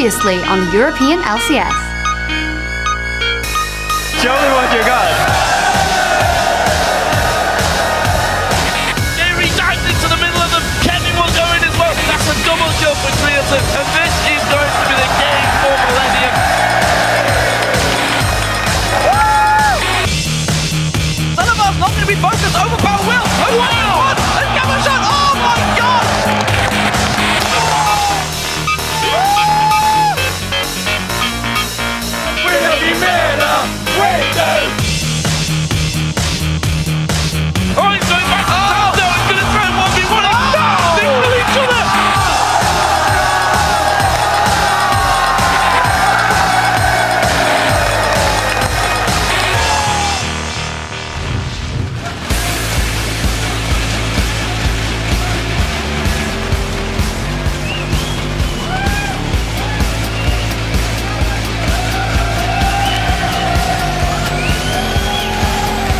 Previously on the European LCS. Show me what you got. He dives into the middle of them. Kevin will go in as well. That's a double jump for Creator. And this is going to be the game for Millennium. Sanavar's not going to be focused. Overpower will. Wow! And camera shot. Oh my god! We'll be meta. Oh, he's going back to top. No, he's going to throw 1v1. They kill each other.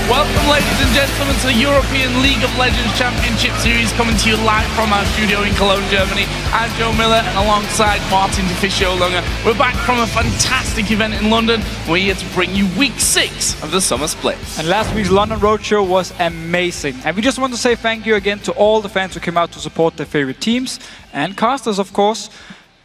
Welcome, ladies and gentlemen, to the European League of Legends Championship Series, coming to you live from our studio in Cologne, Germany. I'm Joe Miller, and alongside Martin Fischer-Lunger, we're back from a fantastic event in London. We're here to bring you week 6 of the summer split. And last week's London Roadshow was amazing. And we just want to say thank you again to all the fans who came out to support their favorite teams, and casters, of course.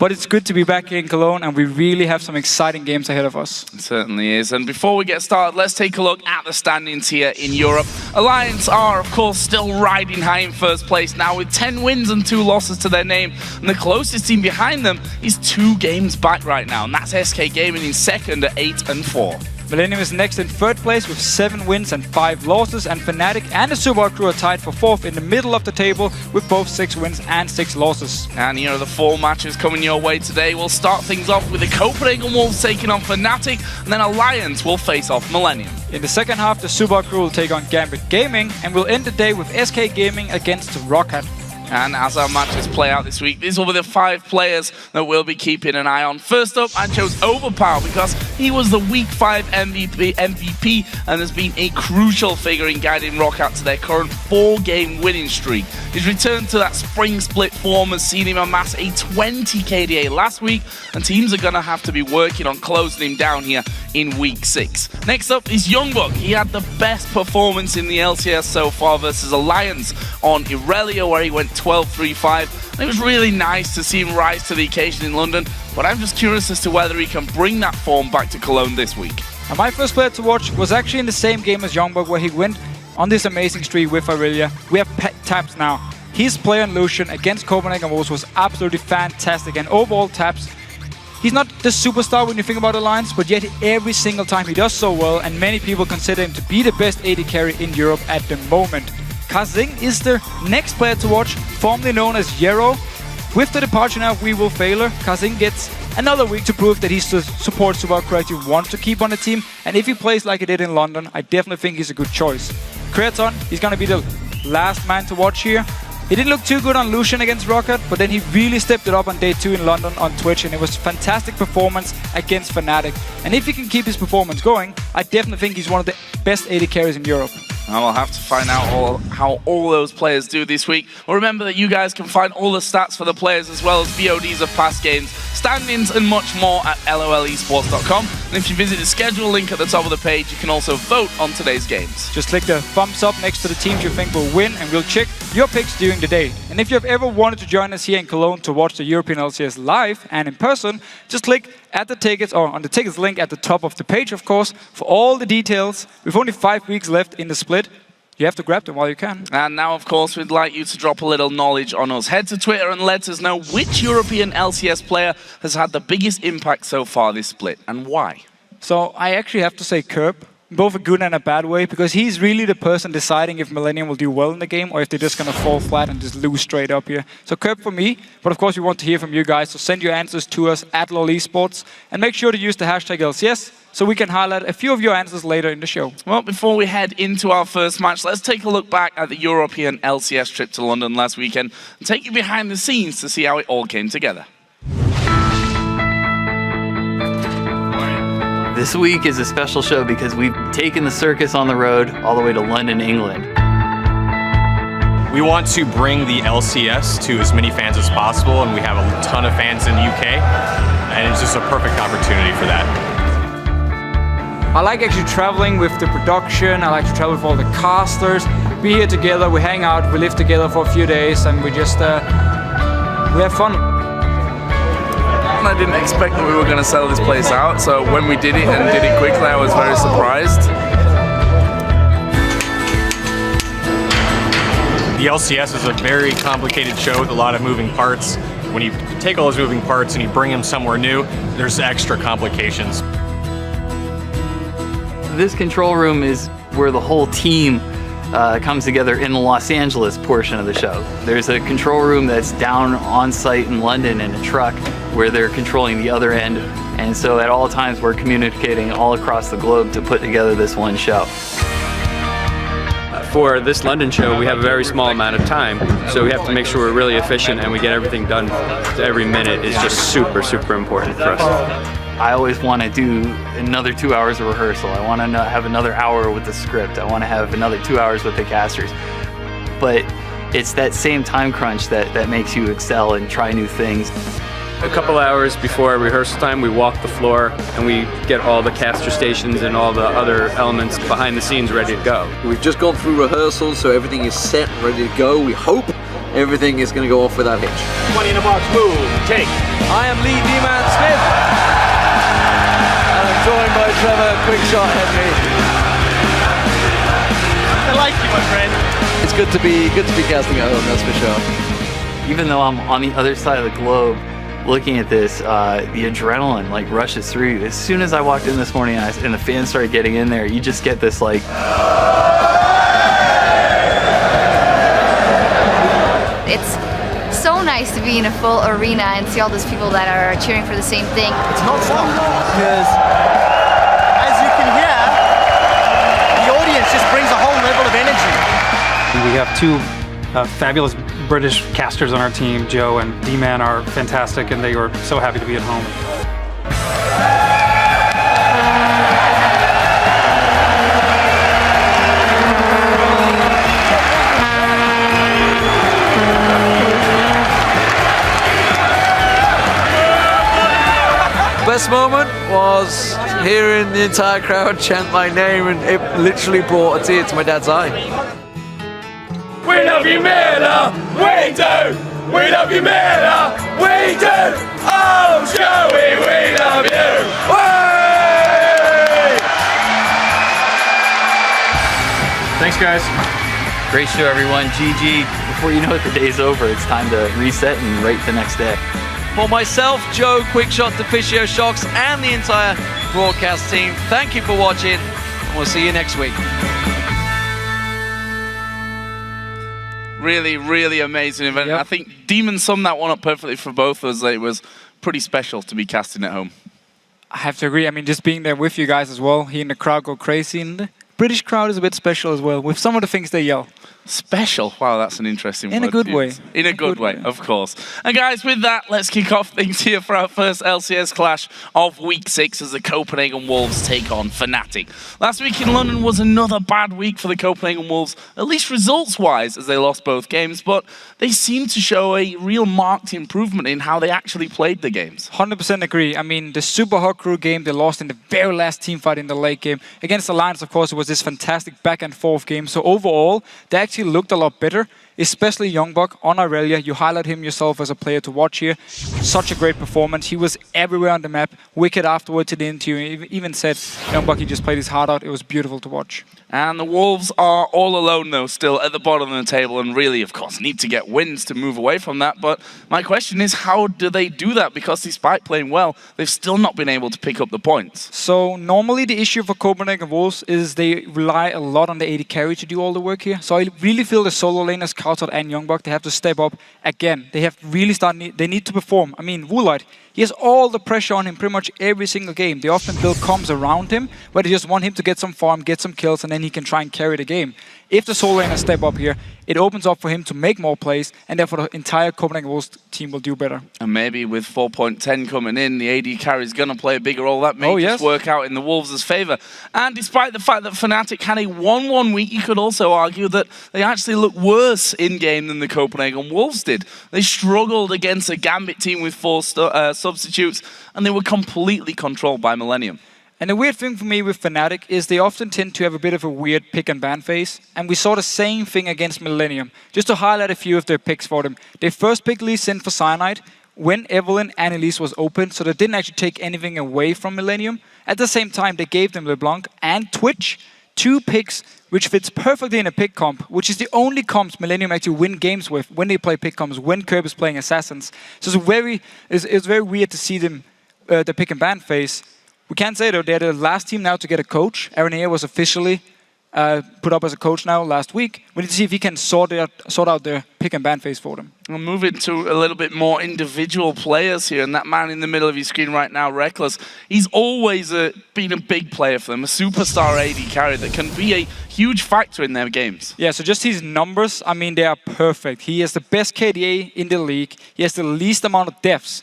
But it's good to be back here in Cologne, and we really have some exciting games ahead of us. It certainly is. And before we get started, let's take a look at the standings here in Europe. Alliance are, of course, still riding high in first place now with 10 wins and 2 losses to their name. And the closest team behind them is 2 games back right now, and that's SK Gaming in second at 8 and 4. Millennium is next in third place with 7 wins and 5 losses, and Fnatic and the Subaru crew are tied for 4th in the middle of the table with both 6 wins and 6 losses. And here are the 4 matches coming your way today. We'll start things off with the Copenhagen Wolves taking on Fnatic, and then Alliance will face off Millennium. In the second half, the Subaru crew will take on Gambit Gaming, and we'll end the day with SK Gaming against Rocket. And as our matches play out this week, these will be the 5 players that we'll be keeping an eye on. First up, I chose Overpower because he was the Week 5 MVP and has been a crucial figure in guiding Rockout to their current 4-game winning streak. His return to that spring split form has seen him amass a 20 KDA last week, and teams are going to have to be working on closing him down here in Week 6. Next up is Youngbuck. He had the best performance in the LCS so far versus Alliance on Irelia, where he went 12-3-5. And it was really nice to see him rise to the occasion in London, but I'm just curious as to whether he can bring that form back to Cologne this week. And my first player to watch was actually in the same game as Youngbuck, where he went on this amazing streak with Irelia. We have Taps now. His play on Lucian against Copenhagen Wolves was absolutely fantastic, and overall Taps, he's not the superstar when you think about Alliance, but yet every single time he does so well, and many people consider him to be the best AD carry in Europe at the moment. Kazing is the next player to watch, formerly known as Yero. With the departure now of We Will Failure, Kazing gets another week to prove that he's the support Subaru Creative wants to keep on the team, and if he plays like he did in London, I definitely think he's a good choice. Creaton, he's gonna be the last man to watch here. He didn't look too good on Lucian against Rocket, but then he really stepped it up on day 2 in London on Twitch, and it was a fantastic performance against Fnatic. And if he can keep his performance going, I definitely think he's one of the best AD carries in Europe. And we'll have to find out how all those players do this week. Well, remember that you guys can find all the stats for the players as well as VODs of past games, standings and much more at lolesports.com. And if you visit the schedule link at the top of the page, you can also vote on today's games. Just click the thumbs up next to the teams you think will win, and we'll check your picks during the day. And if you've ever wanted to join us here in Cologne to watch the European LCS live and in person, just click at the tickets, or on the tickets link at the top of the page, of course, for all the details. We've only 5 weeks left in the split. You have to grab them while you can. And now, of course, we'd like you to drop a little knowledge on us. Head to Twitter and let us know which European LCS player has had the biggest impact so far this split, and why. So I actually have to say Kerb, both a good and a bad way, because he's really the person deciding if Millennium will do well in the game or if they're just going to fall flat and just lose straight up here. So Kerb for me, but of course we want to hear from you guys, so send your answers to us at lolesports, and make sure to use the hashtag LCS so we can highlight a few of your answers later in the show. Well, before we head into our first match, let's take a look back at the European LCS trip to London last weekend and take you behind the scenes to see how it all came together. This week is a special show because we've taken the circus on the road all the way to London, England. We want to bring the LCS to as many fans as possible, and we have a ton of fans in the UK. and it's just a perfect opportunity for that. I like actually traveling with the production. I like to travel with all the casters. Be here together, we hang out, we live together for a few days, and we just we have fun. I didn't expect that we were going to sell this place out, so when we did it and did it quickly, I was very surprised. The LCS is a very complicated show with a lot of moving parts. When you take all those moving parts and you bring them somewhere new, there's extra complications. This control room is where the whole team comes together in the Los Angeles portion of the show. There's a control room that's down on site in London in a truck where they're controlling the other end. And so at all times we're communicating all across the globe to put together this one show. For this London show, we have a very small amount of time, so we have to make sure we're really efficient and we get everything done. Every minute is just super, super important for us. I always want to do another 2 hours of rehearsal. I want to have another hour with the script. I want to have another 2 hours with the casters. But it's that same time crunch that makes you excel and try new things. A couple hours before rehearsal time, we walk the floor and we get all the caster stations and all the other elements behind the scenes ready to go. We've just gone through rehearsals, so everything is set and ready to go. We hope everything is going to go off without hitch. 20 in a box, move, take. I am Lee D-Man Smith, and I'm joined by Trevor Quickshot Henry. I like you, my friend. It's good to be casting at home, that's for sure. Even though I'm on the other side of the globe, looking at this, the adrenaline like rushes through you. As soon as I walked in this morning and the fans started getting in there, you just get this like... It's so nice to be in a full arena and see all those people that are cheering for the same thing. It's not stop because, as you can hear, the audience just brings a whole level of energy. We have two fabulous British casters on our team. Joe and D-Man are fantastic, and they were so happy to be at home. Best moment was hearing the entire crowd chant my name, and it literally brought a tear to my dad's eye. We love you, Miller! We do! We love you, Miller! We do! Oh, Joey, we love you! Way! Thanks, guys. Great show, everyone. GG. Before you know it, the day's over. It's time to reset and write the next day. For myself, Joe, Quickshot, Deficio Shocks, and the entire broadcast team, thank you for watching, and we'll see you next week. Really, really amazing event. Yep. I think Demon summed that one up perfectly for both of us. It was pretty special to be casting at home. I have to agree. I mean, just being there with you guys as well, hearing the crowd go crazy, and the British crowd is a bit special as well, with some of the things they yell. Special. Wow, that's an interesting word. In a good way. In a good way, of course. And guys, with that, let's kick off things here for our first LCS clash of Week 6 as the Copenhagen Wolves take on Fnatic. Last week in London was another bad week for the Copenhagen Wolves, at least results-wise, as they lost both games, but they seem to show a real marked improvement in how they actually played the games. 100% agree. I mean, the Super Hot Crew game, they lost in the very last team fight in the late game. Against Alliance, of course, it was this fantastic back and forth game. So overall, they actually looked a lot better, especially Youngbuck on Aurelia. You highlight him yourself as a player to watch here. Such a great performance. He was everywhere on the map. Wicked afterwards in the interview. He even said Youngbuck, he just played his heart out. It was beautiful to watch. And the Wolves are all alone, though, still at the bottom of the table, and really, of course, need to get wins to move away from that. But my question is, how do they do that? Because despite playing well, they've still not been able to pick up the points. So normally the issue for Copenhagen Wolves is they rely a lot on the AD carry to do all the work here. So I really feel the solo laners, Kautot and Youngbuck, they have to step up again. They have really they need to perform. I mean, Woolite, he has all the pressure on him pretty much every single game. They often build comms around him, where they just want him to get some farm, get some kills, and then he can try and carry the game. If the solo laners step up here, it opens up for him to make more plays, and therefore the entire Copenhagen Wolves team will do better. And maybe with 4.10 coming in, the AD carry is going to play a bigger role. That may just work out in the Wolves' favour. And despite the fact that Fnatic had a 1-1 week, you could also argue that they actually look worse in-game than the Copenhagen Wolves did. They struggled against a Gambit team with 4 solo substitutes, and they were completely controlled by Millennium. And the weird thing for me with Fnatic is they often tend to have a bit of a weird pick and ban phase. And we saw the same thing against Millennium. Just to highlight a few of their picks for them. They first picked Lee Sin for Cyanide when Evelynn and Elise was open, so they didn't actually take anything away from Millennium. At the same time, they gave them LeBlanc and Twitch, 2 picks which fits perfectly in a pick comp, which is the only comps Millennium actually win games with when they play pick comps, when Curb is playing Assassins. So it's very weird to see them, the pick and ban phase. We can say, though, they're the last team now to get a coach. Aaron Ayer was officially put up as a coach now last week. We need to see if he can sort out their pick and ban phase for them. We'll move into a little bit more individual players here, and that man in the middle of your screen right now, Reckless, he's always been a big player for them, a superstar AD carry that can be a huge factor in their games. Yeah, so just his numbers, I mean, they are perfect. He has the best KDA in the league. He has the least amount of deaths.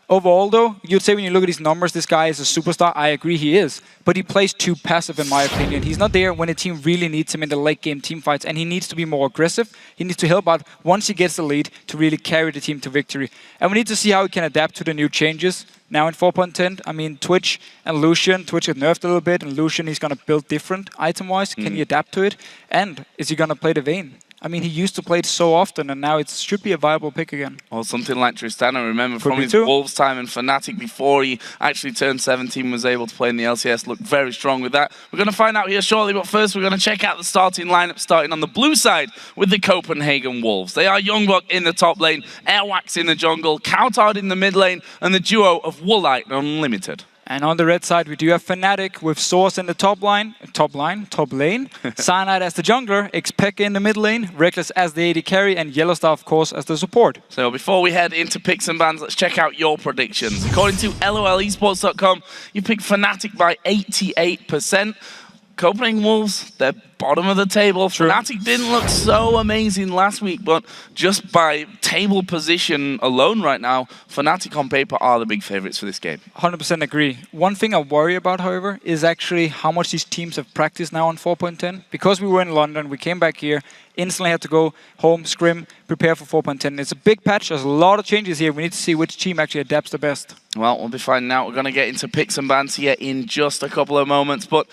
Overall, though, you'd say when you look at his numbers, this guy is a superstar. I agree he is. But he plays too passive, in my opinion. He's not there when a team really needs him in the late-game team fights, and he needs to be more aggressive. He needs to help out once he gets the lead to really carry the team to victory. And we need to see how he can adapt to the new changes. Now in 4.10, I mean, Twitch and Lucian. Twitch got nerfed a little bit, and Lucian, he's going to build different item-wise. Can he adapt to it? And is he going to play the Vayne? I mean, he used to play it so often, and now it should be a viable pick again. Or something like Tristan, I remember from his Wolves time in Fnatic before he actually turned 17, was able to play in the LCS, looked very strong with that. We're going to find out here shortly, but first we're going to check out the starting lineup, starting on the blue side with the Copenhagen Wolves. They are Youngblood in the top lane, Airwax in the jungle, Coutard in the mid lane, and the duo of Woolite and Unlimited. And on the red side, we do have Fnatic with Source in the top lane, Cyanide as the jungler, Xpeke in the mid lane, Reckless as the AD carry, and Yellowstar, of course, as the support. So before we head into picks and bans, let's check out your predictions. According to LOLesports.com, you picked Fnatic by 88%. Copenhagen Wolves, they're bottom of the table. True. Fnatic didn't look so amazing last week, but just by table position alone right now, Fnatic on paper are the big favorites for this game. 100% agree. One thing I worry about, however, is actually how much these teams have practiced now on 4.10. Because we were in London, we came back here, instantly had to go home, scrim, prepare for 4.10. It's a big patch, there's a lot of changes here. We need to see which team actually adapts the best. Well, we'll be finding out. We're going to get into picks and bans here in just a couple of moments, but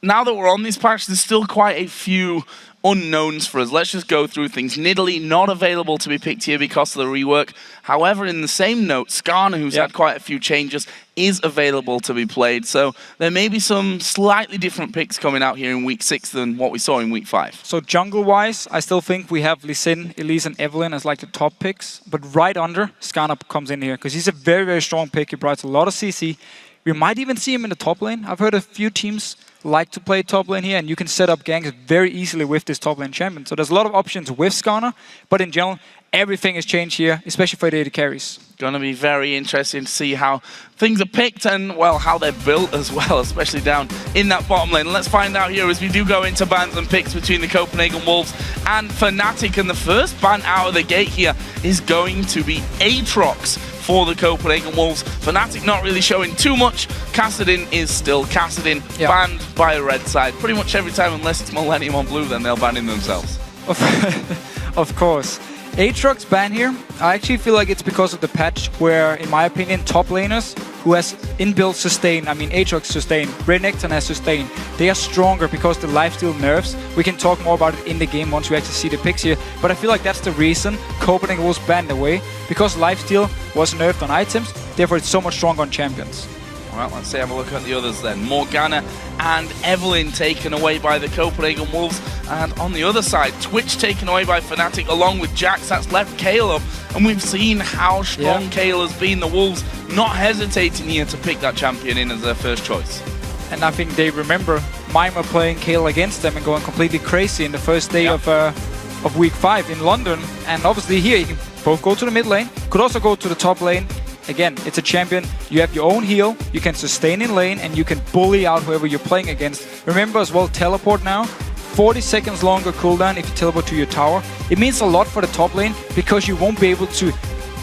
now that we're on this patch, there's still quite a few unknowns for us. Let's just go through things. Nidalee not available to be picked here because of the rework. However, in the same note, Skarner, who's had quite a few changes, is available to be played. So there may be some slightly different picks coming out here in Week 6 than what we saw in Week 5. So jungle-wise, I still think we have Lee Sin, Elise, and Evelynn as like the top picks. But right under, Skarner comes in here because he's a very, very strong pick. He provides a lot of CC. We might even see him in the top lane. I've heard a few teams like to play top lane here, and you can set up ganks very easily with this top lane champion. So there's a lot of options with Skarner, but in general, everything has changed here, especially for the AD carries. Going to be very interesting to see how things are picked and, well, how they're built as well, especially down in that bottom lane. And let's find out here as we do go into bans and picks between the Copenhagen Wolves and Fnatic. And the first ban out of the gate here is going to be Aatrox for the Copenhagen Wolves. Fnatic not really showing too much. Kassadin is still Kassadin, banned by the red side. Pretty much every time, unless it's Millennium on blue, then they'll ban him themselves. Of course. Aatrox ban here, I actually feel like it's because of the patch where, in my opinion, top laners who has inbuilt sustain, I mean Aatrox sustain, Renekton has sustain, they are stronger because the lifesteal nerfs. We can talk more about it in the game once we actually see the picks here, but I feel like that's the reason Copenhagen was banned away, because lifesteal was nerfed on items, therefore it's so much stronger on champions. Well, let's have a look at the others then. Morgana and Evelynn taken away by the Copenhagen Wolves. And on the other side, Twitch taken away by Fnatic along with Jax. That's left Kayle up. And we've seen how strong Kayle has been. The Wolves not hesitating here to pick that champion in as their first choice. And I think they remember Mima playing Kayle against them and going completely crazy in the first day of Week 5 in London. And obviously here, you can both go to the mid lane, could also go to the top lane. Again, it's a champion, you have your own heal, you can sustain in lane, and you can bully out whoever you're playing against. Remember as well, teleport now, 40 seconds longer cooldown if you teleport to your tower. It means a lot for the top lane, because you won't be able to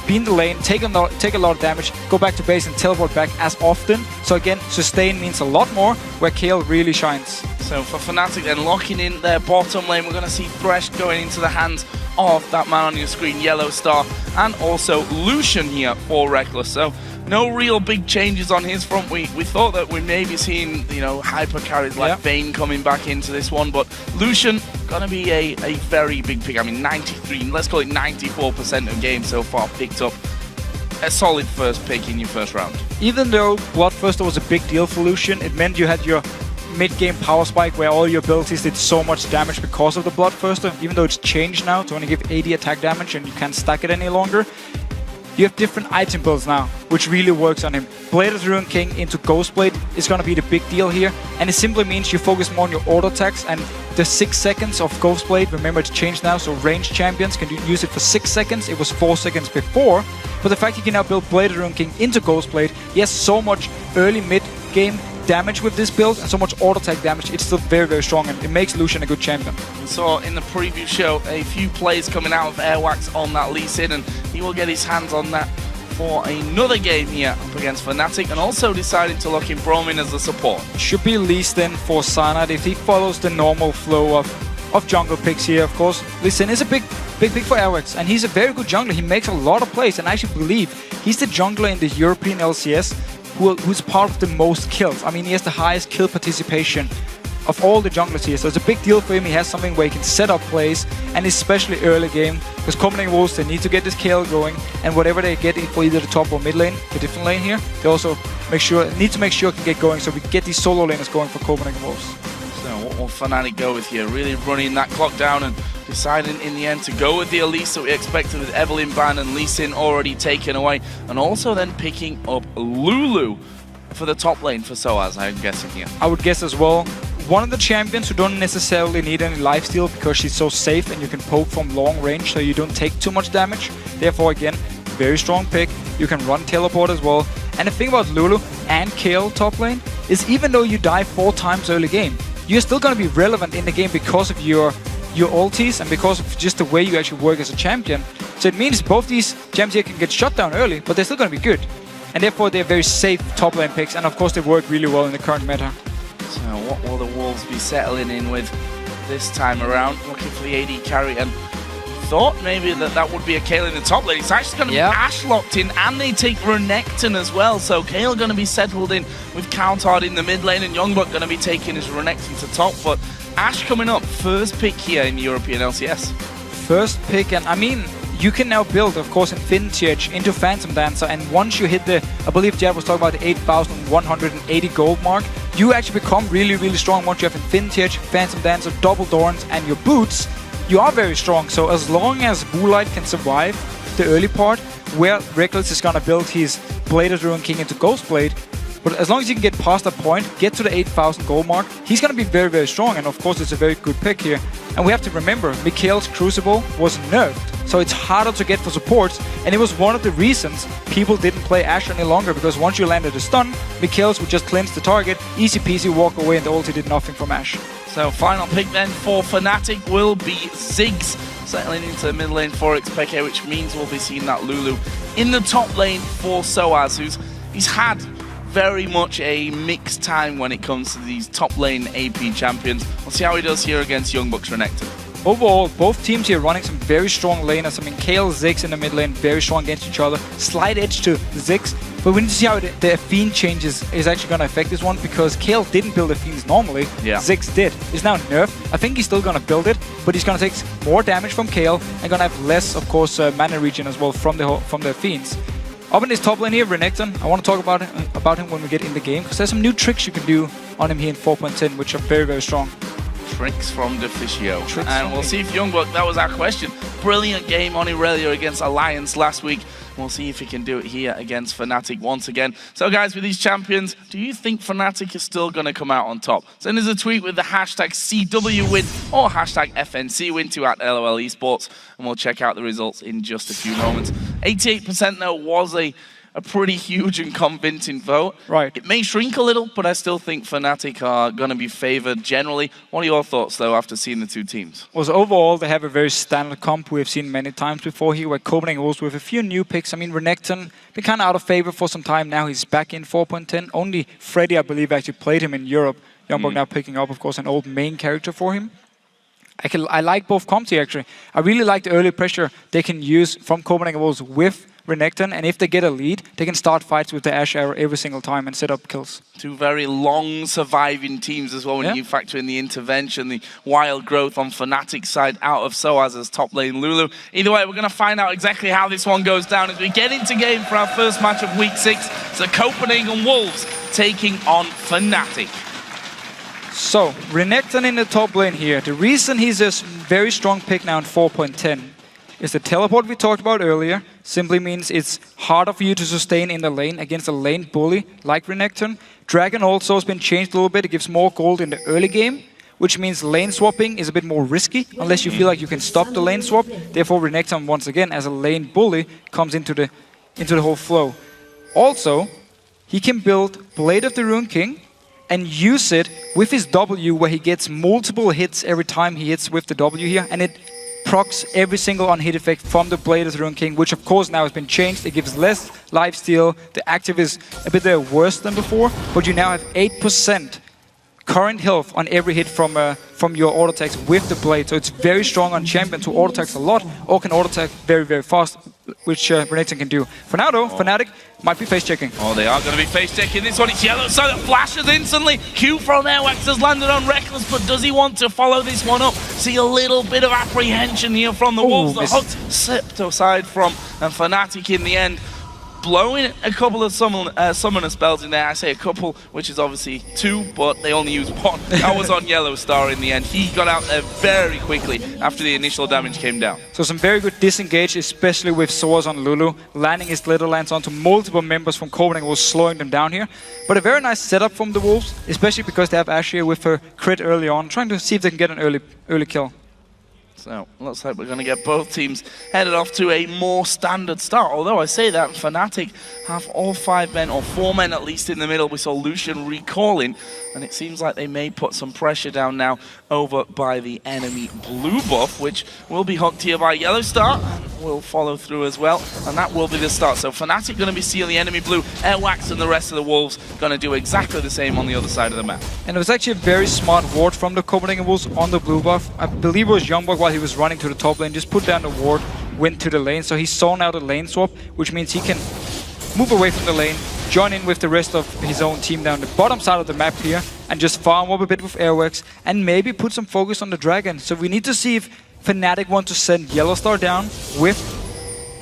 be in the lane, take a lot of damage, go back to base and teleport back as often. So again, sustain means a lot more, where Kayle really shines. So for Fnatic then, locking in their bottom lane, we're going to see Thresh going into the hands of that man on your screen, Yellowstar, and also Lucian here for Reckless. So no real big changes on his front. We thought that we may be seeing, you know, hyper carries like Vayne coming back into this one, but Lucian gonna be a very big pick. I mean, 93, let's call it 94% of games so far picked up. A solid first pick in your first round. Even though Bloodthirster was a big deal for Lucian, it meant you had your mid-game power spike where all your abilities did so much damage because of the Bloodthirster. Even though it's changed now to only give 80 attack damage and you can't stack it any longer, you have different item builds now, which really works on him. Blade of the Ruined King into Ghostblade is going to be the big deal here, and it simply means you focus more on your auto attacks, and the 6 seconds of Ghostblade, remember it's changed now, so ranged champions can use it for 6 seconds. It was 4 seconds before, but the fact you can now build Blade of the Ruined King into Ghostblade, he has so much early mid-game damage with this build and so much auto attack damage. It's still very, very strong, and it makes Lucian a good champion. We saw in the preview show a few plays coming out of Airwax on that Lee Sin, and he will get his hands on that for another game here up against Fnatic, and also deciding to lock in Bromin as the support. Should be Lee Sin for Cyanide if he follows the normal flow of jungle picks here, of course. Lee Sin is a big pick for Airwax, and he's a very good jungler. He makes a lot of plays, and I actually believe he's the jungler in the European LCS who's part of the most kills. I mean, he has the highest kill participation of all the junglers here, so it's a big deal for him. He has something where he can set up plays, and especially early game, because Copenhagen Wolves, they need to get this kill going, and whatever they get in for either the top or mid lane, the different lane here, they also need to make sure it can get going, so we get these solo laners going for Copenhagen Wolves. So what will Fnatic go with here? Really running that clock down and deciding in the end to go with the Elise that we expected, with Evelyn banned and Lee Sin already taken away, and also then picking up Lulu for the top lane for Soaz, I'm guessing here. I would guess as well. One of the champions who don't necessarily need any lifesteal because she's so safe and you can poke from long range so you don't take too much damage. Therefore, again, very strong pick. You can run teleport as well. And the thing about Lulu and Kayle top lane is even though you die 4 times early game, you're still going to be relevant in the game because of your ultis and because of just the way you actually work as a champion. So it means both these champions here can get shut down early, but they're still going to be good. And therefore, they're very safe top lane picks. And of course, they work really well in the current meta. So what will the Wolves be settling in with this time around? Looking for the AD carry, and thought maybe that would be a Kayle in the top lane. It's actually going to be Ashe locked in, and they take Renekton as well. So Kayle going to be settled in with Countard in the mid lane, and Youngbuck going to be taking his Renekton to top. But Ashe coming up, first pick here in the European LCS. First pick, and I mean, you can now build, of course, Infinity Edge into Phantom Dancer, and once you hit the, I believe Jad was talking about the 8,180 gold mark, you actually become really, really strong once you have Infinity Edge, Phantom Dancer, double Dorans, and your boots. You are very strong, so as long as Woolite can survive the early part, where Reckless is gonna build his Blade of the Ruined King into Ghostblade, but as long as you can get past that point, get to the 8,000 gold mark, he's going to be very, very strong, and of course it's a very good pick here. And we have to remember, Mikhail's Crucible was nerfed, so it's harder to get for supports, and it was one of the reasons people didn't play Ashe any longer, because once you landed a stun, Mikhail's would just cleanse the target, easy peasy, walk away, and the ulti did nothing from Ashe. So final pick then for Fnatic will be Ziggs, settling into the mid lane for Xpeke, which means we'll be seeing that Lulu in the top lane for Soaz, he's had very much a mixed time when it comes to these top lane AP champions. We'll see how he does here against Youngbuck's Renekton. Overall, both teams here running some very strong laners. I mean, Kayle, Ziggs in the mid lane, very strong against each other. Slight edge to Ziggs, but we need to see how the Fiend changes is actually going to affect this one, because Kayle didn't build the Fiends normally. Ziggs did. It's now nerfed. I think he's still going to build it, but he's going to take more damage from Kayle and going to have less, of course, mana regen as well from the Fiends. Up in this top lane here, Renekton, I want to talk about him when we get in the game, because there's some new tricks you can do on him here in 4.10, which are very, very strong. Tricks from Deficio. And we'll see if Youngbuck, that was our question. Brilliant game on Irelia against Alliance last week. We'll see if he can do it here against Fnatic once again. So guys, with these champions, do you think Fnatic is still going to come out on top? Send us a tweet with the hashtag CWWin or hashtag FNCWin to @LOL Esports, and we'll check out the results in just a few moments. 88% though was a pretty huge and convincing vote. Right. It may shrink a little, but I still think Fnatic are going to be favored generally. What are your thoughts, though, after seeing the two teams? Well, so overall, they have a very standard comp we have seen many times before here, where Copenhagen Wolves with a few new picks. I mean, Renekton been kind of out of favor for some time now. He's back in 4.10. Only Freddy, I believe, actually played him in Europe. Youngbuck now picking up, of course, an old main character for him. I like both comps here, actually. I really like the early pressure they can use from Copenhagen Wolves with Renekton, and if they get a lead, they can start fights with the Ash Arrow every single time and set up kills. Two very long surviving teams as well when you factor in the intervention, the wild growth on Fnatic's side out of Soaz's top lane Lulu. Either way, we're going to find out exactly how this one goes down as we get into game for our first match of week 6. It's the Copenhagen Wolves taking on Fnatic. So, Renekton in the top lane here. The reason he's a very strong pick now in 4.10 is the teleport we talked about earlier. Simply means it's harder for you to sustain in the lane against a lane bully like Renekton. Dragon also has been changed a little bit. It gives more gold in the early game, which means lane swapping is a bit more risky unless you feel like you can stop the lane swap. Therefore, Renekton once again as a lane bully comes into the whole flow. Also, he can build Blade of the Rune King and use it with his W, where he gets multiple hits every time he hits with the W here, and it procs every single on-hit effect from the Blade of the Rune King, which of course now has been changed. It gives less lifesteal. The active is a bit worse than before, but you now have 8% current health on every hit from your auto attacks with the blade. So it's very strong on champions who auto attacks a lot or can auto attack very, very fast, which Renekton can do. For now though, Fnatic might be face checking. Oh, they are going to be face checking. This one, it's yellow, so that flashes instantly. Q from Airwax has landed on Reckless, but does he want to follow this one up? See a little bit of apprehension here from the Wolves. The hook's sipped aside from Fnatic in the end. Blowing a couple of summoner spells in there. I say a couple, which is obviously 2, but they only used 1. That was on Yellow Star in the end. He got out there very quickly after the initial damage came down. So some very good disengage, especially with Soaz on Lulu. Landing his glitter lance onto multiple members from Copenhagen was slowing them down here. But a very nice setup from the Wolves, especially because they have Ashia with her crit early on, trying to see if they can get an early kill. So, looks like we're going to get both teams headed off to a more standard start. Although I say that, Fnatic have all 5 men, or 4 men at least in the middle. We saw Lucian recalling, and it seems like they may put some pressure down now over by the enemy blue buff, which will be hooked here by Yellow Star, and will follow through as well. And that will be the start. So Fnatic going to be seeing the enemy blue, Airwax and the rest of the Wolves going to do exactly the same on the other side of the map. And it was actually a very smart ward from the Copenhagen Wolves on the blue buff. I believe it was Youngblood while he was running to the top lane, just put down the ward, went to the lane. So he saw now the lane swap, which means he can move away from the lane, join in with the rest of his own team down the bottom side of the map here, and just farm up a bit with Airwax, and maybe put some focus on the Dragon. So we need to see if Fnatic want to send Yellow Star down with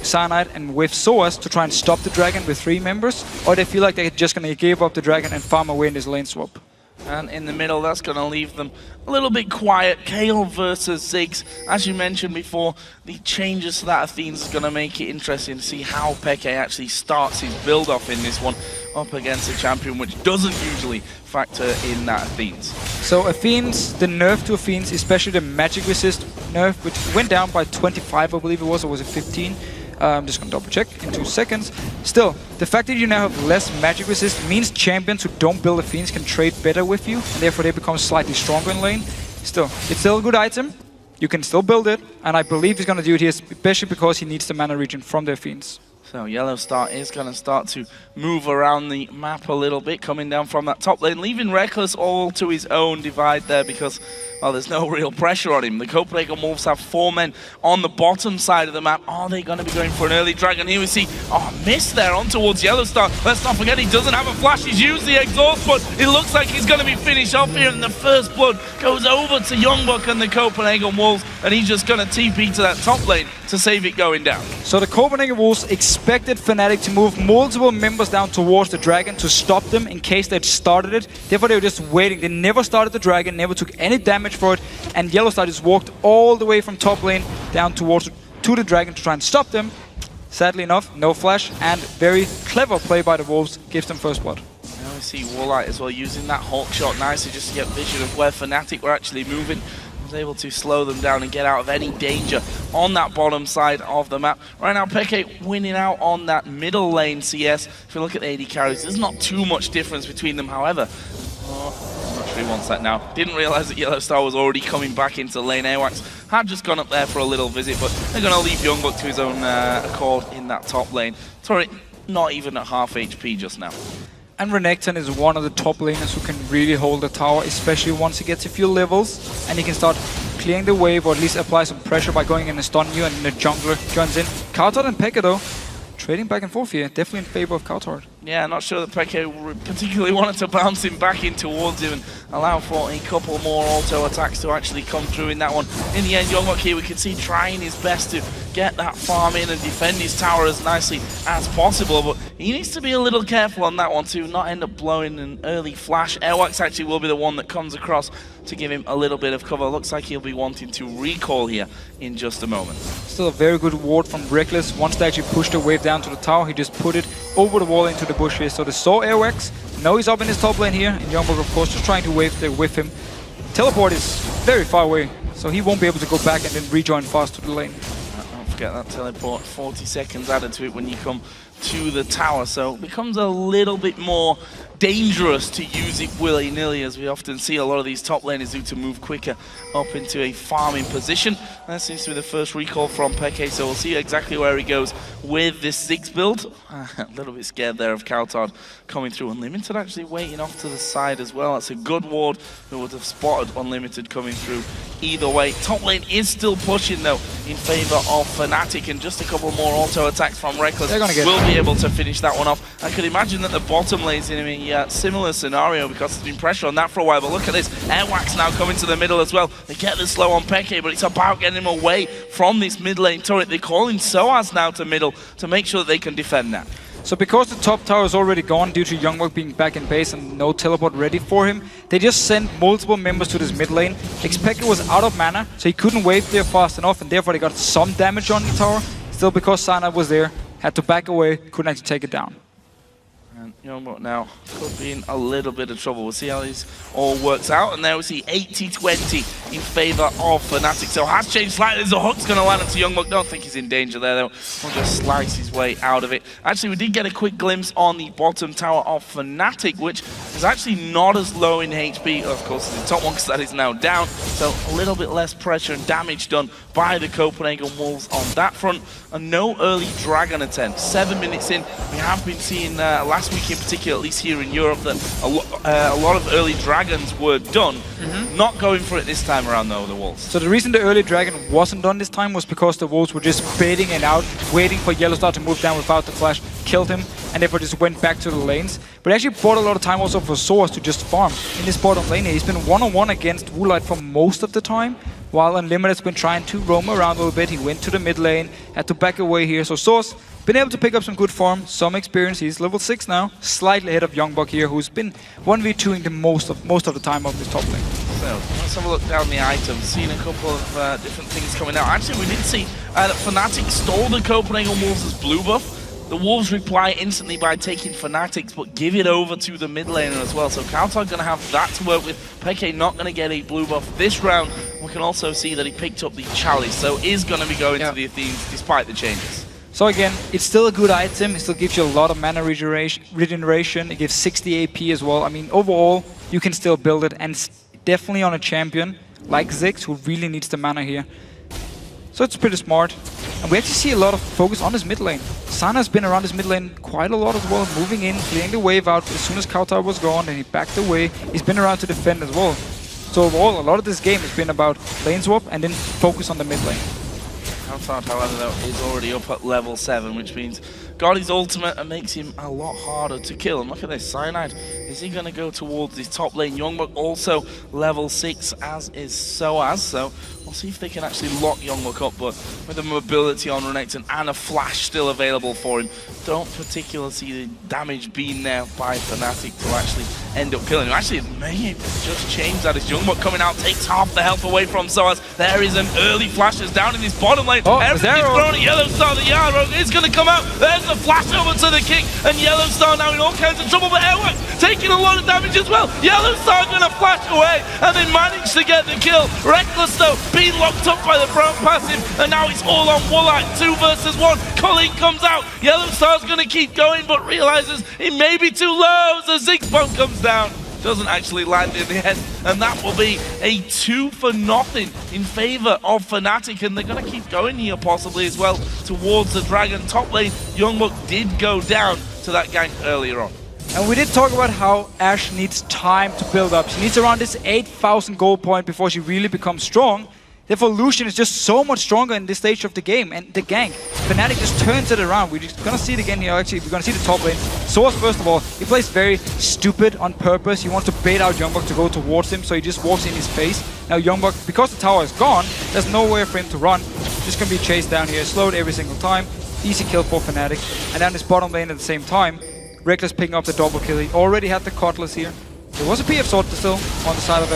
Cyanide and with Soaz to try and stop the Dragon with 3 members, or they feel like they're just going to give up the Dragon and farm away in this lane swap. And in the middle, that's going to leave them a little bit quiet. Kale versus Ziggs. As you mentioned before, the changes to that Athene's is going to make it interesting to see how Peke actually starts his build-off in this one up against a champion which doesn't usually factor in that Athene's. So Athene's, the nerf to Athene's, especially the magic resist nerf, which went down by 25, I believe it was, or was it 15? I'm just going to double check in 2 seconds. Still, the fact that you now have less magic resist means champions who don't build Athenes can trade better with you, and therefore they become slightly stronger in lane. Still, it's still a good item. You can still build it, and I believe he's going to do it here, especially because he needs the mana regen from the Athenes. So Yellow Star is going to start to move around the map a little bit, coming down from that top lane, leaving Reckless all to his own divide there because, well, there's no real pressure on him. The Copenhagen Wolves have 4 men on the bottom side of the map. Are they going to be going for an early Dragon? Here we see, miss there on towards Yellow Star. Let's not forget he doesn't have a flash. He's used the exhaust, but it looks like he's going to be finished off here, and the first blood goes over to Youngblood and the Copenhagen Wolves, and he's just going to TP to that top lane to save it going down. So the Copenhagen Wolves expected Fnatic to move multiple members down towards the Dragon to stop them in case they'd started it. Therefore they were just waiting. They never started the Dragon, never took any damage for it, and Yellow Star just walked all the way from top lane down towards to the Dragon to try and stop them. Sadly enough, no flash, and very clever play by the Wolves gives them first blood. Now we see Warlight as well using that Hulk shot nicely just to get vision of where Fnatic were actually moving. Was able to slow them down and get out of any danger on that bottom side of the map. Right now, Peke winning out on that middle lane CS. If you look at the AD carries, there's not too much difference between them, however. I'm not sure he wants that now. Didn't realize that Yellow Star was already coming back into lane. Airwax had just gone up there for a little visit, but they're going to leave Youngblood to his own accord in that top lane. Sorry, not even at half HP just now. And Renekton is one of the top laners who can really hold the tower, especially once he gets a few levels and he can start clearing the wave or at least apply some pressure by going in and stun you, and the jungler joins in. Kartot and Pekka though, trading back and forth here, definitely in favor of Coulthard. Yeah, not sure that Peke particularly wanted to bounce him back in towards him and allow for a couple more auto attacks to actually come through in that one. In the end, Youngbuck here, we can see trying his best to get that farm in and defend his tower as nicely as possible, but he needs to be a little careful on that one to not end up blowing an early flash. Airwax actually will be the one that comes across to give him a little bit of cover. Looks like he'll be wanting to recall here in just a moment. Still a very good ward from Reckless. Once they actually pushed the wave down to the tower, he just put it over the wall into the bush here. So they saw Airwax. Now he's up in his top lane here, and Youngbuck, of course, just trying to wave there with him. Teleport is very far away, so he won't be able to go back and then rejoin fast to the lane. Don't forget that teleport, 40 seconds added to it when you come to the tower, so it becomes a little bit more dangerous to use it willy-nilly, as we often see a lot of these top laners do to move quicker up into a farming position. That seems to be the first recall from Peke, so we'll see exactly where he goes with this Ziggs build. A little bit scared there of Coulthard coming through. Unlimited actually waiting off to the side as well. That's a good ward who would have spotted Unlimited coming through either way. Top lane is still pushing though in favor of Fnatic, and just a couple more auto attacks from Reckless will be able to finish that one off. I could imagine that the bottom lane's in a similar scenario because there's been pressure on that for a while, but look at this. Airwax now coming to the middle as well. They get the slow on Peke, but it's about getting him away from this mid lane turret. They're calling Soaz now to middle to make sure that they can defend that. So because the top tower is already gone due to Youngbuck being back in base and no teleport ready for him, they just sent multiple members to this mid lane. Xpeke was out of mana, so he couldn't wave there fast enough, and therefore they got some damage on the tower. Still, because Sana was there, had to back away, couldn't actually take it down. And Youngbuck now could be in a little bit of trouble. We'll see how this all works out. And there we see 80-20 in favor of Fnatic. So has changed slightly. There's a hook's going to land into Youngbuck. Don't think he's in danger there, though. He'll just slice his way out of it. Actually, we did get a quick glimpse on the bottom tower of Fnatic, which is actually not as low in HP. Of course, it's the top one because that is now down. So a little bit less pressure and damage done by the Copenhagen Wolves on that front. And no early dragon attempt. 7 minutes in, we have been seeing last week in particular, at least here in Europe, that a lot of early dragons were done. Not going for it this time around though, the Wolves. So the reason the early dragon wasn't done this time was because the Wolves were just baiting it out, waiting for Yellowstar to move down without the flash, killed him, and therefore just went back to the lanes. But actually bought a lot of time also for Soaz to just farm in this bottom lane here. He's been one-on-one against Woolite for most of the time, while Unlimited's been trying to roam around a little bit. He went to the mid lane, had to back away here. So Soaz been able to pick up some good farm, some experience. He's level 6 now, slightly ahead of Youngbuck here, who's been 1v2ing the most of the time of this top lane. So let's have a look down the items. Seen a couple of different things coming out. Actually, we did see that Fnatic stole the Copenhagen Wolves' blue buff. The Wolves reply instantly by taking Fnatic's, but give it over to the mid laner as well. So Coulthard going to have that to work with. Peke not going to get a blue buff this round. We can also see that he picked up the Chalice, so is going to be going to the Athenes despite the changes. So again, it's still a good item. It still gives you a lot of mana regeneration. It gives 60 AP as well. I mean, overall, you can still build it, and definitely on a champion like Ziggs, who really needs the mana here. So it's pretty smart. And we actually see a lot of focus on his mid lane. Sana's been around his mid lane quite a lot as well, moving in, clearing the wave out as soon as Coulthard was gone, and he backed away. He's been around to defend as well. So overall, a lot of this game has been about lane swap and then focus on the mid lane. Coulthard, however, though, is already up at level 7, which means got his ultimate and makes him a lot harder to kill. And look at this, Cyanide. Is he going to go towards his top lane? Youngbuck also level 6, as is Soaz. So we'll see if they can actually lock Youngbuck up, but with the mobility on Renekton and a flash still available for him, don't particularly see the damage being there by Fnatic to actually end up killing him. Actually, it may just change that as Youngbuck coming out takes half the health away from Soaz. There is an early flashes down in his bottom lane. Everything's thrown at Yellowstar. The Yarrow is going to come out. There's a flash over to the king, and Yellowstar now in all kinds of trouble, but Airwax taking a lot of damage as well. Yellowstar going to flash away, and they manage to get the kill. Reckless though, being locked up by the brown passive, and now it's all on Woolite. 2 versus 1. Colleen comes out. Yellowstar's going to keep going, but realizes it may be too low, so Ziggs bomb comes down. Doesn't actually land in the end, and that will be a 2-0 in favor of Fnatic, and they're going to keep going here possibly as well towards the Dragon top lane. Youngbuck did go down to that gank earlier on. And we did talk about how Ashe needs time to build up. She needs around this 8,000 gold point before she really becomes strong. Therefore, Lucian is just so much stronger in this stage of the game, and the gank. Fnatic just turns it around. We're just gonna see it again here. Actually, we're gonna see the top lane. Source, first of all, he plays very stupid on purpose. He wants to bait out Youngbuck to go towards him, so he just walks in his face. Now Youngbuck, because the tower is gone, there's nowhere for him to run. Just gonna be chased down here, slowed every single time. Easy kill for Fnatic. And down his bottom lane at the same time, Reckless picking up the double kill. He already had the Cutlass here. There was a PF sword still on the side of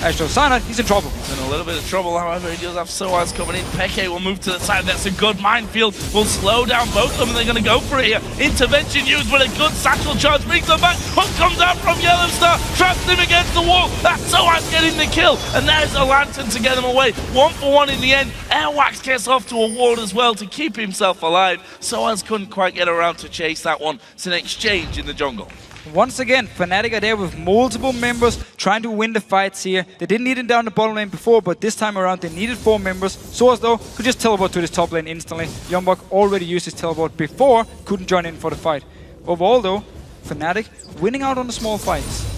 Astro. Cyanide, he's in trouble. He's in a little bit of trouble, however, he does have Soaz coming in. Peke will move to the side, that's a good minefield. Will slow down both of them, and they're going to go for it here. Intervention used, but a good satchel charge brings them back. Hook comes out from Yellowstar, traps him against the wall. That's Soaz getting the kill, and there's a lantern to get him away. 1-for-1 in the end. Airwax gets off to a ward as well to keep himself alive. Soaz couldn't quite get around to chase that one. It's an exchange in the jungle. Once again, Fnatic are there with multiple members trying to win the fights here. They didn't need it down the bottom lane before, but this time around they needed 4 members. Soaz, though, could just teleport to this top lane instantly. Youngbuck already used his teleport before, couldn't join in for the fight. Overall, though, Fnatic winning out on the small fights.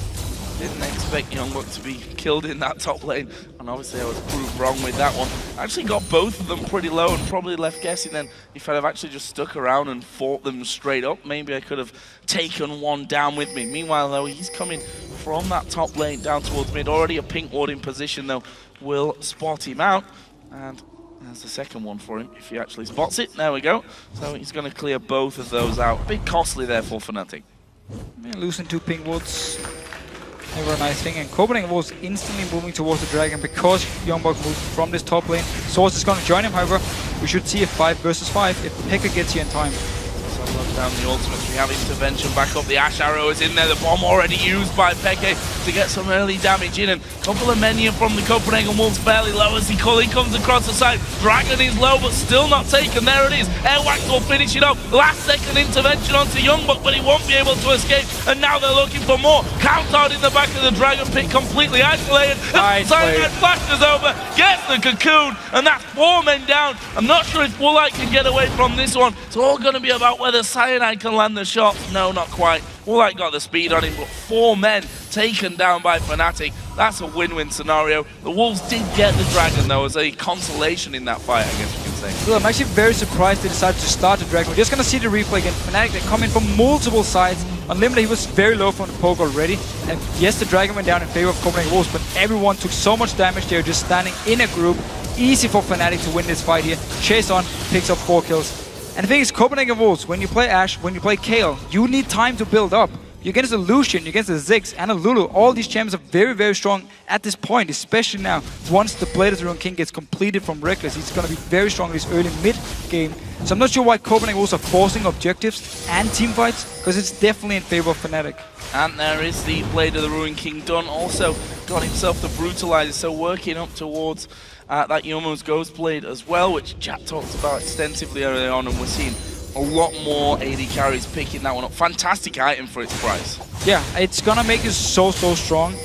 Didn't expect Youngbuck to be killed in that top lane, and obviously I was proved wrong with that one. I actually got both of them pretty low and probably left guessing then if I'd have actually just stuck around and fought them straight up, maybe I could have taken one down with me. Meanwhile, though, he's coming from that top lane down towards mid. Already a pink ward in position, though, will spot him out, and there's the second one for him if he actually spots it. There we go. So he's going to clear both of those out. Bit costly there for Fnatic. Yeah, losing 2 pink wards. Never a nice thing, and Copenhagen was instantly moving towards the dragon because Youngbuck moved from this top lane. Source is going to join him, however. We should see a 5 versus 5 if Pekka gets here in time. So look down the ultimates, we have intervention back up. The Ash Arrow is in there, the bomb already used by Peke to get some early damage in, and a couple of minion from the Copenhagen Wolves fairly low as he comes across the side. Dragon is low but still not taken, there it is. Airwax will finish it up. Last second intervention onto Youngbuck, but he won't be able to escape, and now they're looking for more. Countdown in the back of the Dragon Pit, completely isolated. Cyanide flashes over, gets the cocoon, and that's 4 men down. I'm not sure if Woolite can get away from this one. It's all going to be about whether Cyanide can land the shot. No, not quite. Woolite got the speed on him, but 4 men taken down by Fnatic. That's a win-win scenario. The Wolves did get the Dragon, though, as a consolation in that fight, I guess you can say. Well, I'm actually very surprised they decided to start the Dragon. We're just going to see the replay again. Fnatic, they come in from multiple sides. Unlimited, he was very low from the poke already. And yes, the Dragon went down in favor of Copenhagen Wolves, but everyone took so much damage. They were just standing in a group. Easy for Fnatic to win this fight here. Chase on, picks up 4 kills. And the thing is, Copenhagen Wolves, when you play Ashe, when you play Kayle, you need time to build up. You're against a Lucian, you're against a Ziggs, and a Lulu. All these champions are very, very strong at this point, especially now. Once the Blade of the Ruined King gets completed from Reckless, he's going to be very strong in this early mid-game. So I'm not sure why Copenhagen Wolves are forcing objectives and team fights, because it's definitely in favor of Fnatic. And there is the Blade of the Ruined King done. Also got himself the Brutalizer, so working up towards that Youmuu's Ghost Blade as well, which Jack talked about extensively earlier on, and we're seeing a lot more AD carries picking that one up. Fantastic item for its price. Yeah, it's gonna make you so strong.